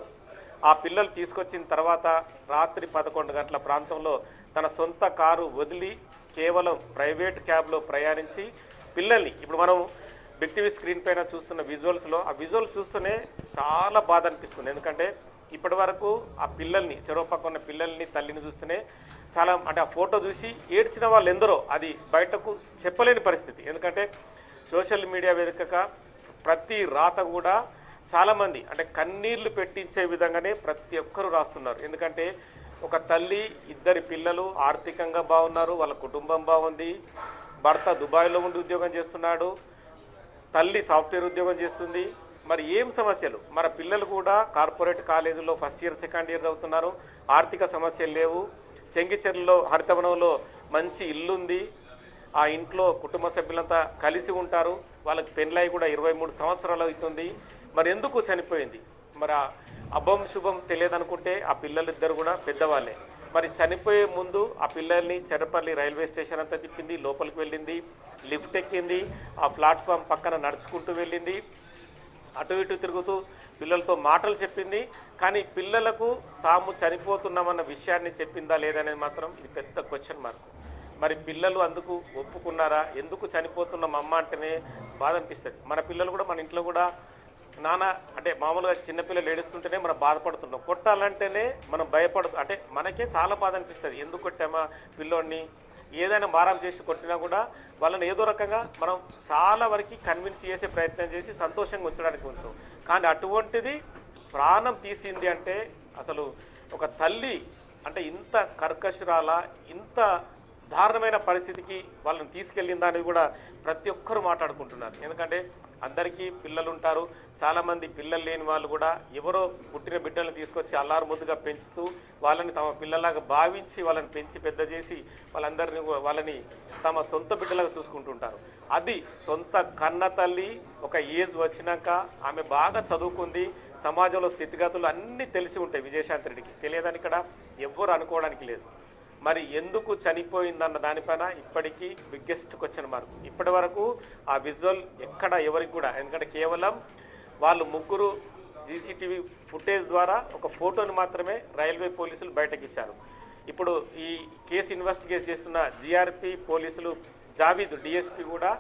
ఆ పిల్లలు తీసుకొచ్చిన తర్వాత రాత్రి 11 గంటల ప్రాంతంలో తన సొంత కారు వదిలి కేవలం ప్రైవేట్ క్యాబ్లో ప్రయాణించి పిల్లల్ని, ఇప్పుడు మనం బిగ్ టీవీ స్క్రీన్ పైన చూస్తున్న విజువల్స్లో ఆ విజువల్స్ చూస్తూనే చాలా బాధ అనిపిస్తుంది. ఎందుకంటే ఇప్పటి వరకు ఆ పిల్లల్ని, చెరో పక్క ఉన్న పిల్లల్ని, తల్లిని చూస్తూనే చాలా, అంటే ఆ ఫోటో చూసి ఏడ్చిన వాళ్ళు ఎందరో అది బయటకు చెప్పలేని పరిస్థితి. ఎందుకంటే సోషల్ మీడియా వేదికగా ప్రతి రాత కూడా చాలామంది అంటే కన్నీళ్లు పెట్టించే విధంగానే ప్రతి ఒక్కరూ రాస్తున్నారు. ఎందుకంటే ఒక తల్లి, ఇద్దరి పిల్లలు ఆర్థికంగా బాగున్నారు, వాళ్ళ కుటుంబం బాగుంది, భర్త దుబాయ్లో ఉండి ఉద్యోగం చేస్తున్నాడు, తల్లి సాఫ్ట్వేర్ ఉద్యోగం చేస్తుంది. మరి ఏం సమస్యలు, మన పిల్లలు కూడా కార్పొరేట్ కాలేజీలో ఫస్ట్ ఇయర్ సెకండ్ ఇయర్ చదువుతున్నారు, ఆర్థిక సమస్యలు లేవు, చెంగిచెర్లలో హరితవనంలో మంచి ఇల్లుంది, ఆ ఇంట్లో కుటుంబ సభ్యులంతా కలిసి ఉంటారు, వాళ్ళకి పెళ్ళై కూడా 23 సంవత్సరాలు అవుతుంది. మరి ఎందుకు చనిపోయింది? మరి అభం శుభం తెలియదనుకుంటే ఆ పిల్లలిద్దరు కూడా పెద్దవాళ్ళే. మరి చనిపోయే ముందు ఆ పిల్లల్ని చెరపల్లి రైల్వే స్టేషన్ అంతా తిప్పింది, లోపలికి వెళ్ళింది, లిఫ్ట్ ఎక్కింది, ఆ ప్లాట్ఫామ్ పక్కన నడుచుకుంటూ వెళ్ళింది, అటు ఇటు తిరుగుతూ పిల్లలతో మాటలు చెప్పింది. కానీ పిల్లలకు తాము చనిపోతున్నామన్న విషయాన్ని చెప్పిందా లేదనేది మాత్రం ఇది పెద్ద క్వశ్చన్ మార్క్. మరి పిల్లలు అందుకు ఒప్పుకున్నారా? ఎందుకు చనిపోతున్నాం అమ్మ అంటేనే బాధ అనిపిస్తుంది. మన పిల్లలు కూడా మన ఇంట్లో కూడా నాన్న అంటే మామూలుగా చిన్నపిల్లలు ఏడుస్తుంటేనే మనం బాధపడుతున్నాం, కొట్టాలంటేనే మనం అంటే మనకే చాలా బాధ అనిపిస్తుంది. ఎందుకు కొట్టామా పిల్లోడిని, ఏదైనా మారం చేసి కొట్టినా కూడా వాళ్ళని ఏదో రకంగా మనం చాలా వరకు కన్విన్స్ చేసే ప్రయత్నం చేసి సంతోషంగా ఉంచడానికి ఉంచాం. కానీ అటువంటిది ప్రాణం తీసింది అంటే అసలు ఒక తల్లి అంటే ఇంత కర్కశురాల, ఇంత దారుణమైన పరిస్థితికి వాళ్ళని తీసుకెళ్ళిందా అనేది కూడా ప్రతి ఒక్కరూ మాట్లాడుకుంటున్నారు. ఎందుకంటే అందరికీ పిల్లలు ఉంటారు, చాలామంది పిల్లలు లేని వాళ్ళు కూడా ఎవరో పుట్టిన బిడ్డలను తీసుకొచ్చి అల్లారు ముద్దుగా పెంచుతూ వాళ్ళని తమ పిల్లలాగా భావించి వాళ్ళని పెంచి పెద్ద చేసి వాళ్ళని తమ సొంత బిడ్డలాగా చూసుకుంటుంటారు. అది సొంత కన్న తల్లి ఒక ఏజ్ వచ్చినాక ఆమె బాగా చదువుకుంది, సమాజంలో స్థితిగతులు అన్నీ తెలిసి ఉంటాయి. విజయశాంతి రెడ్డికి తెలియదని ఇక్కడ ఎవ్వరు అనుకోవడానికి లేదు. మరి ఎందుకు చనిపోయిందన్న దానిపైన ఇప్పటికీ బిగ్గెస్ట్ క్వశ్చన్ మార్క్. ఇప్పటి వరకు ఆ విజువల్ ఎక్కడ ఎవరికి కూడా, ఎందుకంటే కేవలం వాళ్ళు ముగ్గురు సీసీటీవీ ఫుటేజ్ ద్వారా ఒక ఫోటోని మాత్రమే రైల్వే పోలీసులు బయటకు ఇచ్చారు. ఇప్పుడు ఈ కేసు ఇన్వెస్టిగేట్ చేస్తున్న జీఆర్పీ పోలీసులు జావీద్ డిఎస్పీ కూడా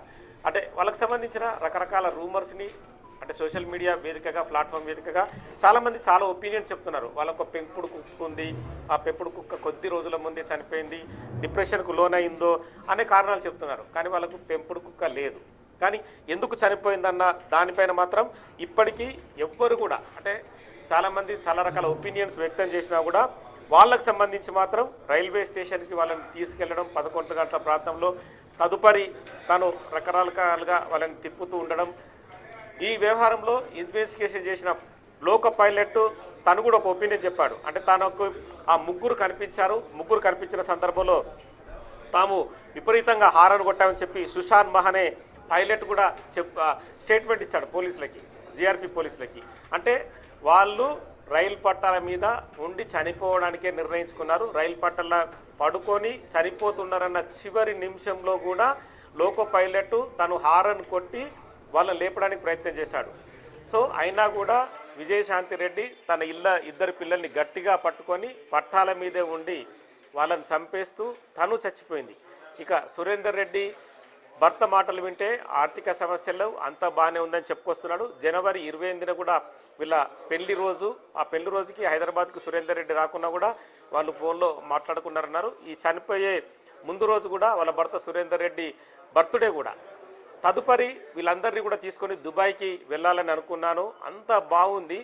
అంటే వాళ్ళకి సంబంధించిన రకరకాల రూమర్స్ని అంటే సోషల్ మీడియా వేదికగా, ప్లాట్ఫామ్ వేదికగా చాలామంది చాలా ఒపీనియన్ చెప్తున్నారు. వాళ్ళకు పెంపుడు కుక్క ఉంది, ఆ పెంపుడు కుక్క కొద్ది రోజుల ముందే చనిపోయింది, డిప్రెషన్కు లోనైందో అనే కారణాలు చెప్తున్నారు. కానీ వాళ్ళకు పెంపుడు కుక్క లేదు. కానీ ఎందుకు చనిపోయిందన్న దానిపైన మాత్రం ఇప్పటికీ ఎవ్వరు కూడా అంటే చాలామంది చాలా రకాల ఒపీనియన్స్ వ్యక్తం చేసినా కూడా వాళ్ళకు సంబంధించి మాత్రం రైల్వే స్టేషన్కి వాళ్ళని తీసుకెళ్లడం 11 గంటల ప్రాంతంలో, తదుపరి తను రకరకాలుగా వాళ్ళని తిప్పుతూ ఉండడం, ఈ వ్యవహారంలో ఇన్వెస్టిగేషన్ చేసిన లోకో పైలట్ తను కూడా ఒక ఒపీనియన్ చెప్పాడు. అంటే తనకు ఆ ముగ్గురు కనిపించిన సందర్భంలో తాము విపరీతంగా హారన్ కొట్టామని చెప్పి సుశాంత్ మహానే పైలట్ కూడా స్టేట్మెంట్ ఇచ్చాడు పోలీసులకి, జీఆర్పీ పోలీసులకి. అంటే వాళ్ళు రైలు పట్టాల మీద ఉండి చనిపోవడానికే నిర్ణయించుకున్నారు. రైలు పట్టాల పడుకొని చనిపోతున్నారన్న చివరి నిమిషంలో కూడా లోకో పైలట్ తను హారన్ కొట్టి వాళ్ళని లేపడానికి ప్రయత్నం చేశాడు. సో అయినా కూడా విజయశాంతి రెడ్డి తన ఇద్దరు పిల్లల్ని గట్టిగా పట్టుకొని పట్టాల మీదే ఉండి వాళ్ళని చంపేస్తూ తను చచ్చిపోయింది. ఇక సురేందర్ రెడ్డి భర్త మాటలు వింటే ఆర్థిక సమస్యలు అంతా బాగానే ఉందని చెప్పుకొస్తున్నాడు. జనవరి 28న కూడా వీళ్ళ పెళ్లి రోజు, ఆ పెళ్లి రోజుకి హైదరాబాద్కు సురేందర్ రెడ్డి రాకున్నా కూడా వాళ్ళు ఫోన్లో మాట్లాడుకున్నారన్నారు. ఈ చనిపోయే ముందు రోజు కూడా వాళ్ళ భర్త సురేందర్ రెడ్డి బర్త్డే కూడా. తదుపరి వీళ్ళందరినీ కూడా తీసుకొని దుబాయ్కి వెళ్ళాలని అనుకున్నాను, అంతా బాగుంది.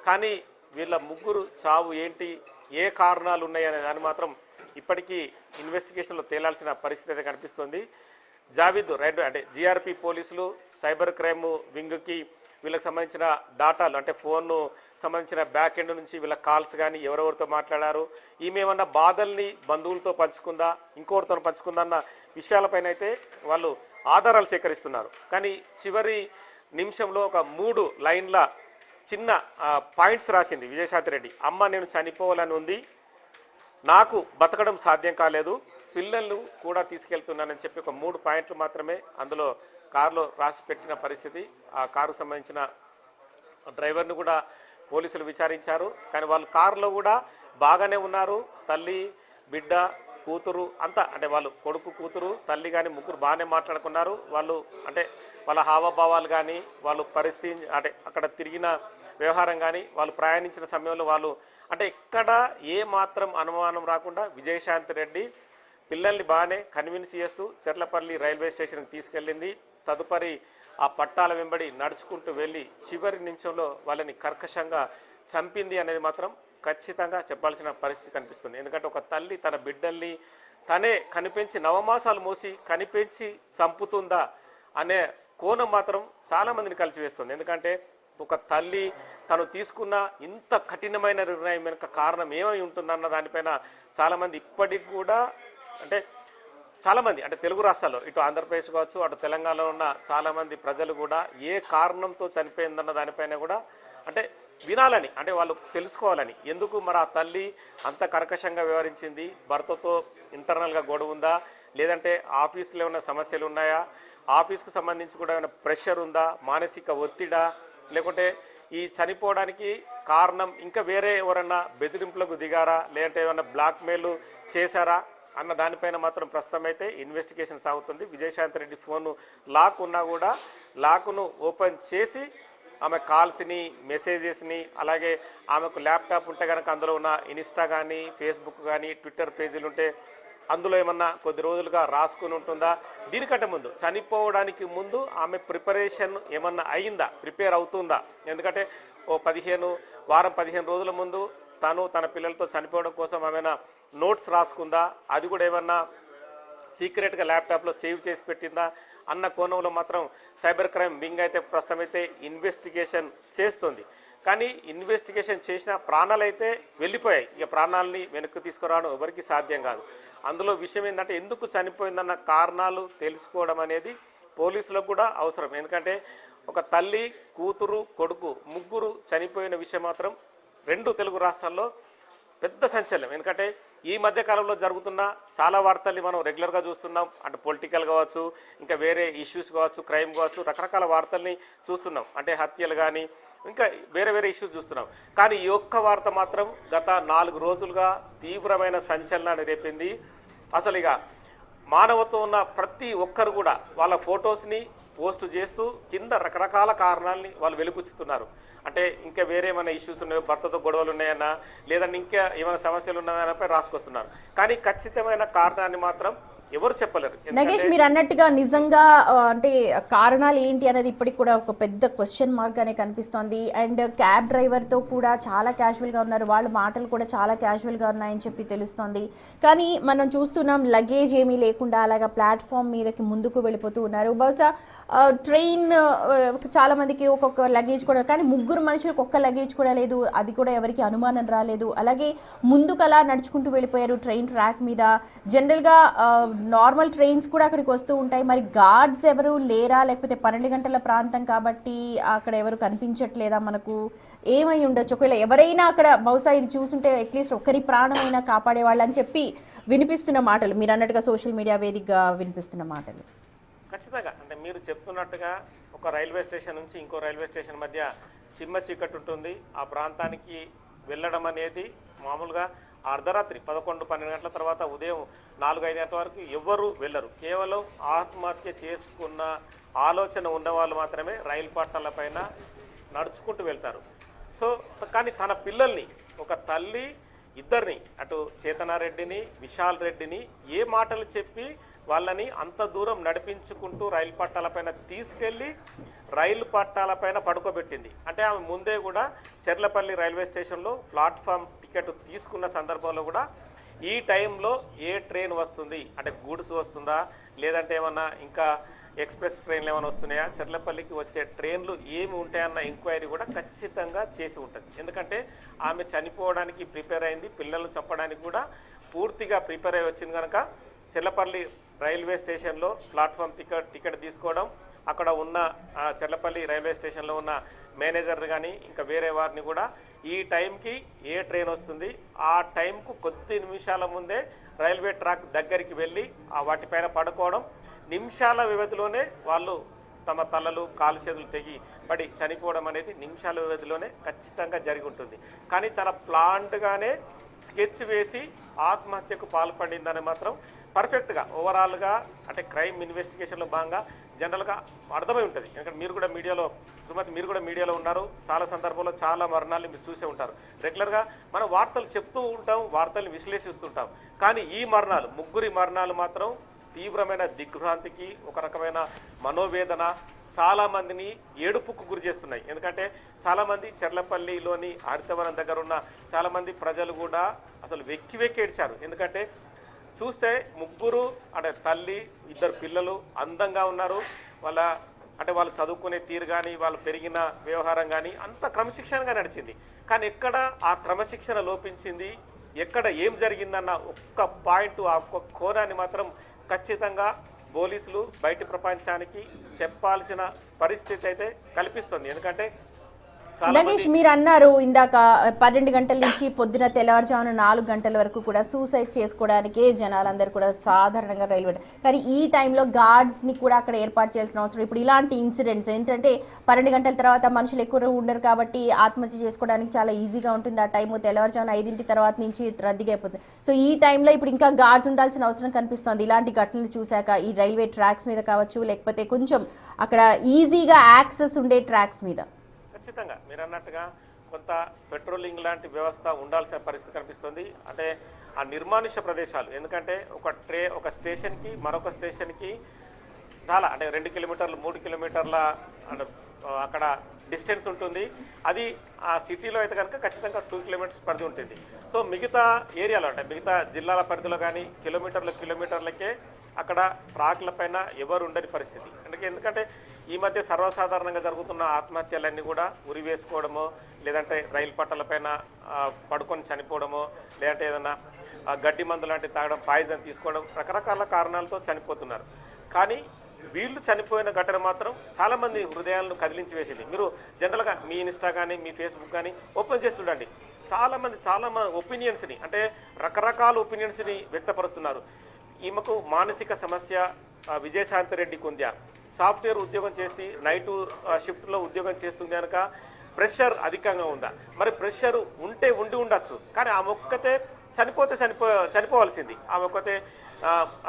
కానీ వీళ్ళ ముగ్గురు చావు ఏంటి, ఏ కారణాలు ఉన్నాయి అనే దాన్ని మాత్రం ఇప్పటికీ ఇన్వెస్టిగేషన్లో తేలాల్సిన పరిస్థితి అయితే కనిపిస్తుంది. జావీద్ రైడ్ అంటే జీఆర్పీ పోలీసులు సైబర్ క్రైమ్ వింగ్కి వీళ్ళకి సంబంధించిన డాటాలు అంటే ఫోన్ను సంబంధించిన బ్యాక్ ఎండ్ నుంచి వీళ్ళ కాల్స్ కానీ ఎవరెవరితో మాట్లాడారు, ఈమె ఏమన్నా బాధల్ని బంధువులతో పంచుకుందా, ఇంకోరితో పంచుకుందా అన్న విషయాలపైన అయితే వాళ్ళు ఆధారాలు సేకరిస్తున్నారు. కానీ చివరి నిమిషంలో ఒక 3 లైన్ల చిన్న పాయింట్స్ రాసింది విజయశాంతి రెడ్డి. అమ్మ, నేను చనిపోవాలని ఉంది, నాకు బతకడం సాధ్యం కాలేదు, పిల్లలు కూడా తీసుకెళ్తున్నానని చెప్పి ఒక 3 పాయింట్లు మాత్రమే అందులో కారులో రాసి పెట్టిన పరిస్థితి. ఆ కారుకు సంబంధించిన డ్రైవర్ను కూడా పోలీసులు విచారించారు. కానీ వాళ్ళు కారులో కూడా బాగానే ఉన్నారు, తల్లి, బిడ్డ, కూతురు అంతా అంటే వాళ్ళు కొడుకు, కూతురు, తల్లి కానీ ముగ్గురు బాగానే మాట్లాడుకున్నారు. వాళ్ళు అంటే వాళ్ళ హావభావాలు కానీ వాళ్ళు పరిస్థితి అంటే అక్కడ తిరిగిన వ్యవహారం కానీ వాళ్ళు ప్రయాణించిన సమయంలో వాళ్ళు అంటే ఎక్కడ ఏ మాత్రం అనుమానం రాకుండా విజయశాంతి రెడ్డి పిల్లల్ని బాగానే కన్విన్స్ చేస్తూ చెర్లపల్లి రైల్వే స్టేషన్కి తీసుకెళ్ళింది. తదుపరి ఆ పట్టాల వెంబడి నడుచుకుంటూ వెళ్ళి చివరి నిమిషంలో వాళ్ళని కర్కశంగా చంపింది అనేది మాత్రం ఖచ్చితంగా చెప్పాల్సిన పరిస్థితి కనిపిస్తుంది. ఎందుకంటే ఒక తల్లి తన బిడ్డల్ని తనే కనిపెంచి 9 మాసాలు మోసి కనిపెంచి చంపుతుందా అనే కోణం మాత్రం చాలామందిని కలిసివేస్తుంది. ఎందుకంటే ఒక తల్లి తను తీసుకున్న ఇంత కఠినమైన నిర్ణయం వెనుక కారణం ఏమై ఉంటుందన్న దానిపైన చాలామంది ఇప్పటికి కూడా అంటే చాలామంది అంటే తెలుగు రాష్ట్రాల్లో ఇటు ఆంధ్రప్రదేశ్ కావచ్చు అటు తెలంగాణలో ఉన్న చాలామంది ప్రజలు కూడా ఏ కారణంతో చనిపోయిందన్న దానిపైన కూడా అంటే వినాలని, అంటే వాళ్ళు తెలుసుకోవాలని, ఎందుకు మరి ఆ తల్లి అంత కర్కశంగా వ్యవహరించింది, భర్తతో ఇంటర్నల్గా గొడవ ఉందా, లేదంటే ఆఫీసులో ఏమైనా సమస్యలు ఉన్నాయా, ఆఫీస్కు సంబంధించి కూడా ఏమైనా ప్రెషర్ ఉందా, మానసిక ఒత్తిడా, లేకుంటే ఈ చనిపోవడానికి కారణం ఇంకా వేరే ఎవరన్నా బెదిరింపులకు దిగారా, లేదంటే ఏమైనా బ్లాక్మెయిల్ చేశారా అన్న దానిపైన మాత్రం ప్రస్తుతం అయితే ఇన్వెస్టిగేషన్ సాగుతుంది. విజయశాంతి రెడ్డి ఫోన్ లాక్ ఉన్నా కూడా లాక్ను ఓపెన్ చేసి ఆమె కాల్స్ని, మెసేజెస్ని, అలాగే ఆమెకు ల్యాప్టాప్ ఉంటే కనుక అందులో ఉన్న ఇన్స్టా కానీ, ఫేస్బుక్ కానీ, ట్విట్టర్ పేజీలు ఉంటే అందులో ఏమన్నా కొద్ది రోజులుగా రాసుకుని ఉంటుందా, దీనికంటే ముందు చనిపోవడానికి ముందు ఆమె ప్రిపరేషన్ ఏమన్నా అయిందా, ప్రిపేర్ అవుతుందా, ఎందుకంటే ఓ 15 రోజుల ముందు తను తన పిల్లలతో చనిపోవడం కోసం ఏమైనా నోట్స్ రాసుకుందా, అది కూడా ఏమన్నా సీక్రెట్గా ల్యాప్టాప్లో సేవ్ చేసి పెట్టిందా అన్న కోణంలో మాత్రం సైబర్ క్రైమ్ వింగ్ అయితే ప్రస్తుతం అయితే ఇన్వెస్టిగేషన్ చేస్తుంది. కానీ ఇన్వెస్టిగేషన్ చేసిన ప్రాణాలు అయితే వెళ్ళిపోయాయి. ఇక ప్రాణాలని వెనక్కి తీసుకురావడం ఎవరికి సాధ్యం కాదు. అందులో విషయం ఏంటంటే ఎందుకు చనిపోయిందన్న కారణాలు తెలుసుకోవడం అనేది పోలీసులకు కూడా అవసరం. ఎందుకంటే ఒక తల్లి, కూతురు, కొడుకు ముగ్గురు చనిపోయిన విషయం మాత్రం 2 తెలుగు రాష్ట్రాల్లో పెద్ద సంచలనం. ఎందుకంటే ఈ మధ్య కాలంలో జరుగుతున్న చాలా వార్తల్ని మనం రెగ్యులర్గా చూస్తున్నాం. అంటే పొలిటికల్ కావచ్చు, ఇంకా వేరే ఇష్యూస్ కావచ్చు, క్రైమ్ కావచ్చు, రకరకాల వార్తల్ని చూస్తున్నాం. అంటే హత్యలు కానీ ఇంకా వేరే వేరే ఇష్యూస్ చూస్తున్నాం. కానీ ఈ ఒక్క వార్త మాత్రం గత 4 రోజులుగా తీవ్రమైన సంచలనాన్ని రేపింది. అసలు ఇక మానవత్వం ఉన్న ప్రతి ఒక్కరు కూడా వాళ్ళ ఫొటోస్ని పోస్ట్ చేస్తూ కింద రకరకాల కారణాలని వాళ్ళు వెలిపుచ్చుతున్నారు. అంటే ఇంకా వేరే ఏమైనా ఇష్యూస్ ఉన్నాయో, భర్తతో గొడవలు ఉన్నాయన్నా, లేదంటే ఇంకా ఏమైనా సమస్యలు ఉన్నాయన్నపై రాసుకొస్తున్నారు. కానీ ఖచ్చితమైన కారణాన్ని మాత్రం ఎవరు చెప్పలేరు. నగేష్, మీరు అన్నట్టుగా నిజంగా అంటే కారణాలు ఏంటి అనేది ఇప్పటికి కూడా ఒక పెద్ద క్వశ్చన్ మార్క్ అనే కనిపిస్తోంది. అండ్ క్యాబ్ డ్రైవర్తో కూడా చాలా క్యాజువల్గా ఉన్నారు, వాళ్ళ మాటలు కూడా చాలా క్యాజువల్గా ఉన్నాయని చెప్పి తెలుస్తోంది. కానీ మనం చూస్తున్నాం లగేజ్ ఏమీ లేకుండా అలాగా ప్లాట్ఫామ్ మీదకి ముందుకు వెళ్ళిపోతూ ఉన్నారు. బహుశా ట్రైన్ చాలా మందికి ఒక్కొక్క లగేజ్ కూడా, కానీ 3 మనుషులకు ఒక్క లగేజ్ కూడా లేదు, అది కూడా ఎవరికి అనుమానం రాలేదు. అలాగే ముందుకు అలా నడుచుకుంటూ వెళ్ళిపోయారు ట్రైన్ ట్రాక్ మీద. జనరల్గా నార్మల్ ట్రైన్స్ కూడా అక్కడికి వస్తూ ఉంటాయి. మరి గార్డ్స్ ఎవరు లేరా, లేకపోతే 12 గంటల ప్రాంతం కాబట్టి అక్కడ ఎవరు కనిపించట్లేదా, మనకు ఏమై ఉండొచ్చు? ఒకవేళ ఎవరైనా అక్కడ బహుశా ఇది చూస్తుంటే అట్లీస్ట్ ఒకరి ప్రాణమైనా కాపాడేవాళ్ళు అని చెప్పి వినిపిస్తున్న మాటలు, మీరు అన్నట్టుగా సోషల్ మీడియా వేదికగా వినిపిస్తున్న మాటలు. ఖచ్చితంగా అంటే మీరు చెప్తున్నట్టుగా ఒక రైల్వే స్టేషన్ నుంచి ఇంకో రైల్వే స్టేషన్ మధ్య చిమ్మ చీకటి ఉంటుంది. ఆ ప్రాంతానికి వెళ్ళడం అనేది మామూలుగా అర్ధరాత్రి 11-12 గంటల తర్వాత ఉదయం 4-5 గంటల వరకు ఎవ్వరూ వెళ్ళరు. కేవలం ఆత్మహత్య చేసుకున్న ఆలోచన ఉన్నవాళ్ళు మాత్రమే రైలు పట్టాలపైన నడుచుకుంటూ వెళ్తారు. సో కానీ తన పిల్లల్ని, ఒక తల్లి ఇద్దరిని, అటు చేతనారెడ్డిని, విశాల్ రెడ్డిని ఏ మాటలు చెప్పి వాళ్ళని అంత దూరం నడిపించుకుంటూ రైలు పట్టాలపైన తీసుకెళ్ళి రైలు పట్టాలపైన పడుకోబెట్టింది. అంటే ఆమె ముందే కూడా చెర్లపల్లి రైల్వే స్టేషన్లో ప్లాట్ఫామ్ టికెట్ తీసుకున్న సందర్భంలో కూడా ఈ టైంలో ఏ ట్రైన్ వస్తుంది, అంటే గూడ్స్ వస్తుందా, లేదంటే ఏమన్నా ఇంకా ఎక్స్ప్రెస్ ట్రైన్లు ఏమైనా వస్తున్నాయా, చెర్లపల్లికి వచ్చే ట్రైన్లు ఏమి ఉంటాయన్న ఎంక్వైరీ కూడా ఖచ్చితంగా చేసి ఉంటుంది. ఎందుకంటే ఆమె చనిపోవడానికి ప్రిపేర్ అయింది, పిల్లలను చంపడానికి కూడా పూర్తిగా ప్రిపేర్ అయ్యి వచ్చింది కనుక చెర్లపల్లి రైల్వే స్టేషన్లో ప్లాట్ఫామ్ టికెట్ తీసుకోవడం, అక్కడ ఉన్న చెర్లపల్లి రైల్వే స్టేషన్లో ఉన్న మేనేజర్ని కానీ ఇంకా వేరే వారిని కూడా ఈ టైంకి ఏ ట్రైన్ వస్తుంది ఆ టైంకు కొద్ది నిమిషాల ముందే రైల్వే ట్రాక్ దగ్గరికి వెళ్ళి వాటిపైన పడుకోవడం, నిమిషాల వ్యవధిలోనే వాళ్ళు తమ తలలు కాలు చేతులు తెగి పడి చనిపోవడం అనేది నిమిషాల వ్యవధిలోనే ఖచ్చితంగా జరిగి ఉంటుంది. కానీ చాలా ప్లాన్డ్గానే స్కెచ్ వేసి ఆత్మహత్యకు పాల్పడిందని మాత్రం పర్ఫెక్ట్గా ఓవరాల్గా అంటే క్రైమ్ ఇన్వెస్టిగేషన్లో భాగంగా జనరల్గా అర్థమై ఉంటుంది. ఎందుకంటే మీరు కూడా మీడియాలో, సుమతి మీరు కూడా మీడియాలో ఉన్నారు, చాలా సందర్భాల్లో చాలా మరణాలు మీరు చూసే ఉంటారు. రెగ్యులర్గా మనం వార్తలు చెప్తూ ఉంటాం, వార్తల్ని విశ్లేషిస్తుంటాం. కానీ ఈ మరణాలు, 3 మరణాలు మాత్రం తీవ్రమైన దిగ్భ్రాంతికి, ఒక రకమైన మనోవేదన, చాలామందిని ఏడుపుకు గురి చేస్తున్నాయి. ఎందుకంటే చాలామంది చెర్లపల్లిలోని హరితవనం దగ్గర ఉన్న చాలామంది ప్రజలు కూడా అసలు వెక్కి ఏడ్చారు. ఎందుకంటే చూస్తే 3 అంటే తల్లి, 2 పిల్లలు అందంగా ఉన్నారు. వాళ్ళు చదువుకునే తీరు కానీ, వాళ్ళు పెరిగిన వ్యవహారం కానీ అంత క్రమశిక్షణగా నడిచింది. కానీ ఎక్కడ ఆ క్రమశిక్షణ లోపించింది, ఎక్కడ ఏం జరిగిందన్న ఒక్క పాయింట్, ఆ ఒక్క కోణాన్ని మాత్రం ఖచ్చితంగా పోలీసులు బయటి ప్రపంచానికి చెప్పాల్సిన పరిస్థితి అయితే కల్పిస్తుంది. ఎందుకంటే చాలా నగేష్, మీరు అన్నారు ఇందాక 12 గంటల నుంచి పొద్దున తెల్లవారుజామున 4 గంటల వరకు కూడా సూసైడ్ చేసుకోవడానికే జనాలందరూ కూడా సాధారణంగా రైల్వే, కానీ ఈ టైంలో గార్డ్స్ని కూడా అక్కడ ఏర్పాటు చేయాల్సిన అవసరం. ఇప్పుడు ఇలాంటి ఇన్సిడెంట్స్ ఏంటంటే 12 గంటల తర్వాత మనుషులు ఎక్కువ ఉండరు కాబట్టి ఆత్మహత్య చేసుకోవడానికి చాలా ఈజీగా ఉంటుంది. ఆ టైము తెల్లవారుజామున 5 తర్వాత నుంచి రద్దీగా అయిపోతుంది. సో ఈ టైంలో ఇప్పుడు ఇంకా గార్డ్స్ ఉండాల్సిన అవసరం కనిపిస్తోంది. ఇలాంటి ఘటనలు చూశాక ఈ రైల్వే ట్రాక్స్ మీద కావచ్చు, లేకపోతే కొంచెం అక్కడ ఈజీగా యాక్సెస్ ఉండే ట్రాక్స్ మీద. ఖచ్చితంగా మీరు అన్నట్టుగా కొంత పెట్రోలింగ్ లాంటి వ్యవస్థ ఉండాల్సిన పరిస్థితి కనిపిస్తుంది. అంటే ఆ నిర్మానుష్య ప్రదేశాలు, ఎందుకంటే ఒక స్టేషన్కి మరొక స్టేషన్కి చాలా అంటే 2 కిలోమీటర్లు 3 కిలోమీటర్ల అక్కడ డిస్టెన్స్ ఉంటుంది. అది ఆ సిటీలో అయితే కనుక ఖచ్చితంగా 2 కిలోమీటర్స్ పరిధి ఉంటుంది. సో మిగతా ఏరియాలో అంటే మిగతా జిల్లాల పరిధిలో కానీ కిలోమీటర్లకే అక్కడ ట్రాక్ల పైన ఎవరు ఉండని పరిస్థితి. ఎందుకంటే ఈ మధ్య సర్వసాధారణంగా జరుగుతున్న ఆత్మహత్యలన్నీ కూడా ఉరి వేసుకోవడమో, లేదంటే రైలు పట్టాలపైన పడుకొని చనిపోవడమో, లేదంటే ఏదైనా గడ్డి మందు లాంటివి తాగడం, పాయిజన్ తీసుకోవడం, రకరకాల కారణాలతో చనిపోతున్నారు. కానీ వీళ్ళు చనిపోయిన ఘటన మాత్రం చాలామంది హృదయాలను కదిలించి వేసింది. మీరు జనరల్గా మీ ఇన్స్టా కానీ మీ ఫేస్బుక్ కానీ ఓపెన్ చేసి చూడండి, చాలామంది ఒపీనియన్స్ని అంటే రకరకాల ఒపీనియన్స్ని వ్యక్తపరుస్తున్నారు. ఈమెకు మానసిక సమస్య విజయశాంతి రెడ్డికి ఉందా, సాఫ్ట్వేర్ ఉద్యోగం చేసి నైటు షిఫ్ట్లో ఉద్యోగం చేస్తుంది కనుక ప్రెషర్ అధికంగా ఉందా, మరి ప్రెషర్ ఉండి ఉండొచ్చు, కానీ ఆమె ఒక్కతే చనిపోవాల్సింది, ఆమె ఒక్కతే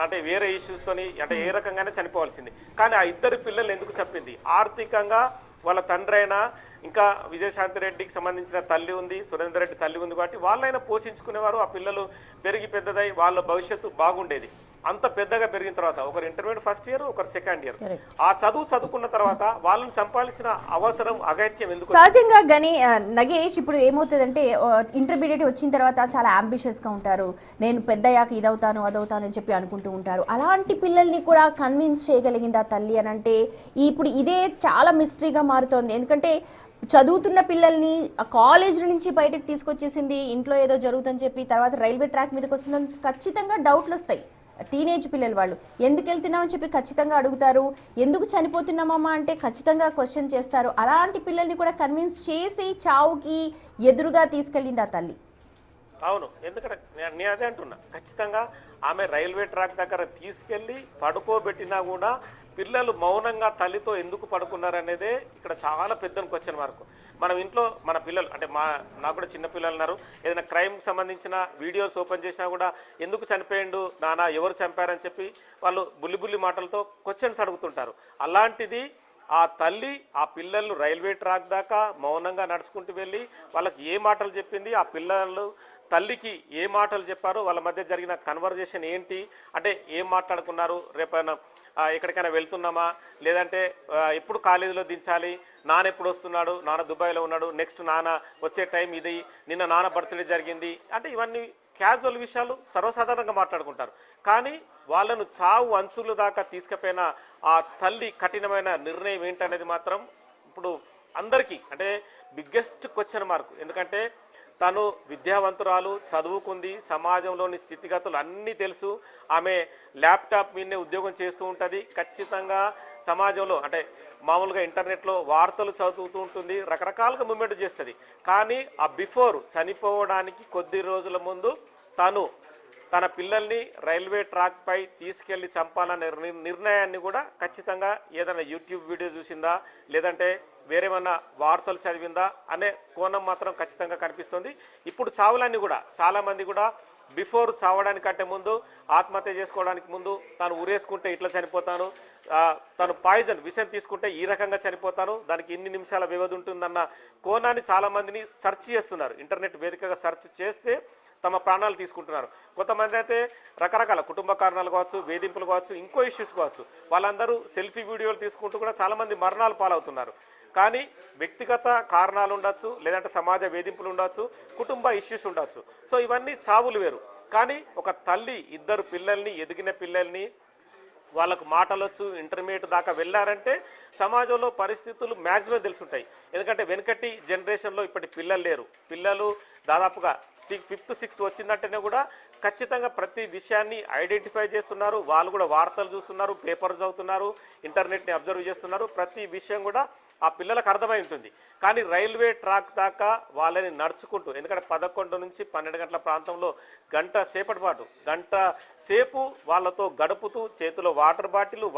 అంటే వేరే ఇష్యూస్తోని అంటే ఏ రకంగానే చనిపోవాల్సింది. కానీ ఆ ఇద్దరు పిల్లల్ని ఎందుకు చెప్పింది? ఆర్థికంగా వాళ్ళ తండ్రి అయినా ఇంకా విజయశాంతి రెడ్డికి సంబంధించిన తల్లి ఉంది, సురేందర్ రెడ్డి తల్లి ఉంది కాబట్టి వాళ్ళైనా పోషించుకునేవారు. ఆ పిల్లలు పెరిగి పెద్దదై వాళ్ళ భవిష్యత్తు బాగుండేది. అంత పెద్దగా పెరిగిన తర్వాత ఒకరు ఇంటర్మీడియట్ ఫస్ట్ ఇయర్, ఒకరు సెకండ్ ఇయర్, ఆ చదువుకున్న తర్వాత వాళ్ళని చంపాల్సిన అవసరం అగత్యం ఎందుకు? సహజంగా కానీ నగేష్, ఇప్పుడు ఏమవుతుందంటే ఇంటర్మీడియట్ వచ్చిన తర్వాత చాలా అంబిషియస్గా ఉంటారు. నేను పెద్దయ్యాక ఇదవుతాను అదవుతాను అని చెప్పి అనుకుంటూ ఉంటారు. అలాంటి పిల్లల్ని కూడా కన్విన్స్ చేయగలిగింది ఆ తల్లి అని అంటే ఇప్పుడు ఇదే చాలా మిస్టరీగా మారుతోంది. ఎందుకంటే చదువుతున్న పిల్లల్ని కాలేజ్ నుంచి బయటకు తీసుకొచ్చేసింది, ఇంట్లో ఏదో జరుగుతుందని చెప్పి తర్వాత రైల్వే ట్రాక్ మీదకి వస్తున్న ఖచ్చితంగా డౌట్లు వస్తాయి. టీనేజ్ పిల్లలు వాళ్ళు ఎందుకు వెళ్తున్నామని చెప్పి ఖచ్చితంగా అడుగుతారు. ఎందుకు చనిపోతున్నామమ్మా అంటే ఖచ్చితంగా క్వశ్చన్ చేస్తారు. అలాంటి పిల్లల్ని కూడా కన్విన్స్ చేసి చావుకి ఎదురుగా తీసుకెళ్ళింది ఆ తల్లి. అవును, ఎందుకంటే నేను అదే అంటున్నా, ఖచ్చితంగా ఆమె రైల్వే ట్రాక్ దగ్గర తీసుకెళ్ళి పడుకోబెట్టినా కూడా పిల్లలు మౌనంగా తల్లితో ఎందుకు పడుకున్నారనేదే ఇక్కడ చాలా పెద్ద క్వశ్చన్ మార్క్. మనం ఇంట్లో మన పిల్లలు అంటే నాకు కూడా చిన్న పిల్లలు ఉన్నారు, ఏదైనా క్రైమ్కి సంబంధించిన వీడియోస్ ఓపెన్ చేసినా కూడా ఎందుకు చనిపోయిండు నాన్న, ఎవరు చంపారని చెప్పి వాళ్ళు బుల్లి మాటలతో క్వశ్చన్స్ అడుగుతుంటారు. అలాంటిది ఆ తల్లి ఆ పిల్లలను రైల్వే ట్రాక్ దాకా మౌనంగా నడుచుకుంటూ వెళ్ళి వాళ్ళకి ఏ మాటలు చెప్పింది, ఆ పిల్లలు తల్లికి ఏ మాటలు చెప్పారు, వాళ్ళ మధ్య జరిగిన కన్వర్జేషన్ ఏంటి, అంటే ఏం మాట్లాడుకున్నారు, రేపైనా ఎక్కడికైనా వెళ్తున్నామా, లేదంటే ఎప్పుడు కాలేజీలో దించాలి, నాన్న ఎప్పుడు వస్తున్నాడు, నాన్న దుబాయ్లో ఉన్నాడు, నెక్స్ట్ నాన్న వచ్చే టైం ఇది, నిన్న నాన్న బర్త్డే జరిగింది, అంటే ఇవన్నీ క్యాజువల్ విషయాలు సర్వసాధారణంగా మాట్లాడుకుంటారు. కానీ వాళ్ళను చావు అంచుల దాకా తీసుకుపోయిన ఆ తల్లి కఠినమైన నిర్ణయం ఏంటనేది మాత్రం ఇప్పుడు అందరికీ అంటే బిగ్గెస్ట్ క్వశ్చన్ మార్క్. ఎందుకంటే తను విద్యావంతురాలు, చదువుకుంది, సమాజంలోని స్థితిగతులు అన్నీ తెలుసు, ఆమె ల్యాప్టాప్ మీదనే ఉద్యోగం చేస్తూ ఉంటుంది, ఖచ్చితంగా సమాజంలో అంటే మామూలుగా ఇంటర్నెట్లో వార్తలు చదువుతూ ఉంటుంది, రకరకాలుగా మూమెంట్ చేస్తుంది. కానీ ఆ బిఫోర్ చనిపోవడానికి కొద్ది రోజుల ముందు తన పిల్లల్ని రైల్వే ట్రాక్ పై తీసుకెళ్లి చంపాలనే నిర్ణయాన్ని కూడా ఖచ్చితంగా ఏదైనా యూట్యూబ్ వీడియో చూసిందా, లేదంటే వేరేమన్నా వార్తలు చదివిందా అనే కోణం మాత్రం ఖచ్చితంగా కనిపిస్తుంది. ఇప్పుడు చావులన్నీ కూడా చాలామంది కూడా బిఫోర్ చావడానికంటే ముందు, ఆత్మహత్య చేసుకోవడానికి ముందు తాను ఉరేసుకుంటే ఇట్లా చనిపోతాను, తను పాయిజన్ విషం తీసుకుంటే ఈ రకంగా చనిపోతాను, దానికి ఇన్ని నిమిషాల వ్యవధి ఉంటుందన్న కోణాన్ని చాలామందిని సెర్చ్ చేస్తున్నారు. ఇంటర్నెట్ వేదికగా సెర్చ్ చేస్తే తమ ప్రాణాలు తీసుకుంటున్నారు. కొంతమంది అయితే రకరకాల కుటుంబ కారణాలు కావచ్చు, వేధింపులు కావచ్చు, ఇంకో ఇష్యూస్ కావచ్చు, వాళ్ళందరూ సెల్ఫీ వీడియోలు తీసుకుంటూ కూడా చాలామంది మరణాలు పాలవుతున్నారు. కానీ వ్యక్తిగత కారణాలు ఉండొచ్చు, లేదంటే సమాజ వేధింపులు ఉండొచ్చు, కుటుంబ ఇష్యూస్ ఉండొచ్చు. సో ఇవన్నీ చావులు వేరు. కానీ ఒక తల్లి ఇద్దరు పిల్లల్ని, ఎదిగిన పిల్లల్ని, వాళ్ళకు మాటలొచ్చు, ఇంటర్మీడియట్ దాకా వెళ్ళారంటే సమాజంలో పరిస్థితులు మ్యాక్సిమం తెలుసుంటాయి. ఎందుకంటే వెనకటి జనరేషన్లో ఇప్పటి పిల్లలు లేరు. పిల్లలు దాదాపుగా 5th 6th వచ్చిందంటేనే కూడా ఖచ్చితంగా ప్రతి విషయాన్ని ఐడెంటిఫై చేస్తున్నారు. వాళ్ళు కూడా వార్తలు చూస్తున్నారు, పేపర్ చదువుతున్నారు, ఇంటర్నెట్ని అబ్జర్వ్ చేస్తున్నారు. ప్రతి విషయం కూడా ఆ పిల్లలకు అర్థమై ఉంటుంది. కానీ రైల్వే ట్రాక్ దాకా వాళ్ళని నడుచుకుంటూ, ఎందుకంటే 11 నుంచి 12 గంటల ప్రాంతంలో గంట సేపు వాళ్ళతో గడుపుతూ, చేతిలో వాటర్ బాటిల్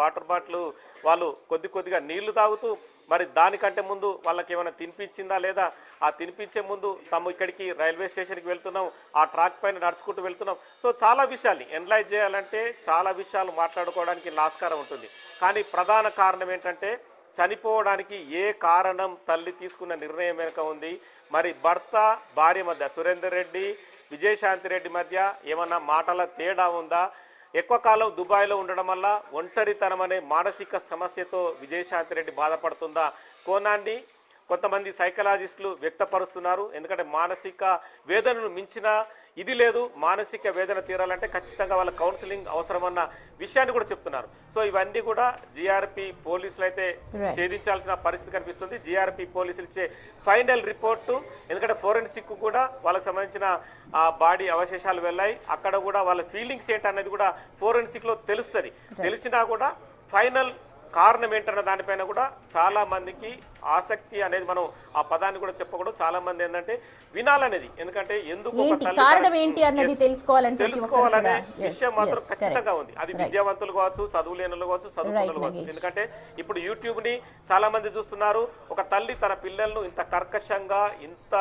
వాళ్ళు కొద్దిగా నీళ్లు తాగుతూ, మరి దానికంటే ముందు వాళ్ళకి ఏమైనా తినిపించిందా లేదా, ఆ తినిపించే ముందు తాము ఇక్కడికి రైల్వే స్టేషన్కి వెళ్తున్నాం, ఆ ట్రాక్ పైన నడుచుకుంటూ వెళ్తున్నాం. సో చాలా విషయాల్ని ఎనలైజ్ చేయాలంటే చాలా విషయాలు మాట్లాడుకోవడానికి ఆస్కారం ఉంటుంది. కానీ ప్రధాన కారణం ఏంటంటే చనిపోవడానికి ఏ కారణం తల్లి తీసుకున్న నిర్ణయం వెనుక ఉంది. మరి భర్త భార్య మధ్య, సురేందర్ రెడ్డి విజయశాంతి రెడ్డి మధ్య ఏమన్నా మాటల తేడా ఉందా? ఎక్కువ కాలం దుబాయ్లో ఉండడం వల్ల ఒంటరితనం అనే మానసిక సమస్యతో విజయశాంతి రెడ్డి బాధపడుతుందా కోణాన్ని కొంతమంది సైకలాజిస్టులు వ్యక్తపరుస్తున్నారు. ఎందుకంటే మానసిక వేదనను మించిన ఇది లేదు, మానసిక వేదన తీరాలంటే ఖచ్చితంగా వాళ్ళ కౌన్సిలింగ్ అవసరమన్న విషయాన్ని కూడా చెప్తున్నారు. సో ఇవన్నీ కూడా జీఆర్పీ పోలీసులు అయితే ఛేదించాల్సిన పరిస్థితి కనిపిస్తుంది. జీఆర్పీ పోలీసులు ఇచ్చే ఫైనల్ రిపోర్టు, ఎందుకంటే ఫోరెన్సిక్ కూడా వాళ్ళకి సంబంధించిన బాడీ అవశేషాలు వెళ్ళాయి, అక్కడ కూడా వాళ్ళ ఫీలింగ్స్ ఏంటనేది కూడా ఫోరెన్సిక్లో తెలుస్తుంది. తెలిసినా కూడా ఫైనల్ కారణం ఏంటన్న దానిపైన కూడా చాలా మందికి ఆసక్తి అనేది, మనం ఆ పదాన్ని కూడా చెప్పకూడదు. చాలా మంది ఏంటంటే వినాలనేది, ఎందుకంటే ఎందుకు తెలుసుకోవాలనే విషయం మాత్రం ఖచ్చితంగా ఉంది. అది విద్యావంతులు కావచ్చు, చదువు లేనులు కావచ్చు, చదువుకున్నలు కావచ్చు. ఎందుకంటే ఇప్పుడు యూట్యూబ్ ని చాలా మంది చూస్తున్నారు. ఒక తల్లి తన పిల్లలను ఇంత కర్కశంగా, ఇంత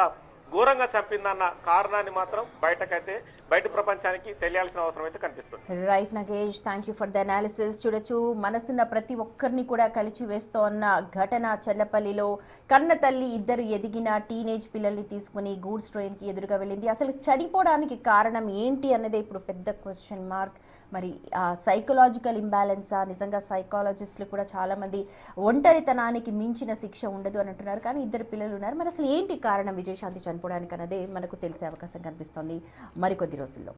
ఘోరంగా చంపిందన్న కారణాన్ని మాత్రం బయట ప్రపంచానికి తెలియాల్సిన అవసరం అయితే కనిపిస్తుంది. Right Nagesh, thank you for the analysis. చూడొచ్చు, మనసున్న ప్రతి ఒక్కరిని కూడా కలిచి వేస్తోన్న ఘటన చెల్లపల్లిలో. కన్న తల్లి ఇద్దరు ఎదిగిన టీనేజ్ పిల్లల్ని తీసుకుని గూడ్స్ ట్రైన్కి ఎదురుగా వెళ్ళింది. అసలు చనిపోవడానికి కారణం ఏంటి అన్నదే ఇప్పుడు పెద్ద క్వశ్చన్ మార్క్. మరి సైకలాజికల్ ఇంబ్యాలెన్సా? నిజంగా సైకాలజిస్టులు కూడా చాలా మంది ఒంటరితనానికి మించిన శిక్ష ఉండదు అని అంటున్నారు. కానీ ఇద్దరు పిల్లలు ఉన్నారు. మరి అసలు ఏంటి కారణం విజయశాంతి చనిపోవడానికి అన్నదే మనకు తెలిసే అవకాశం కనిపిస్తోంది మరికొద్ది రోజుల్లో.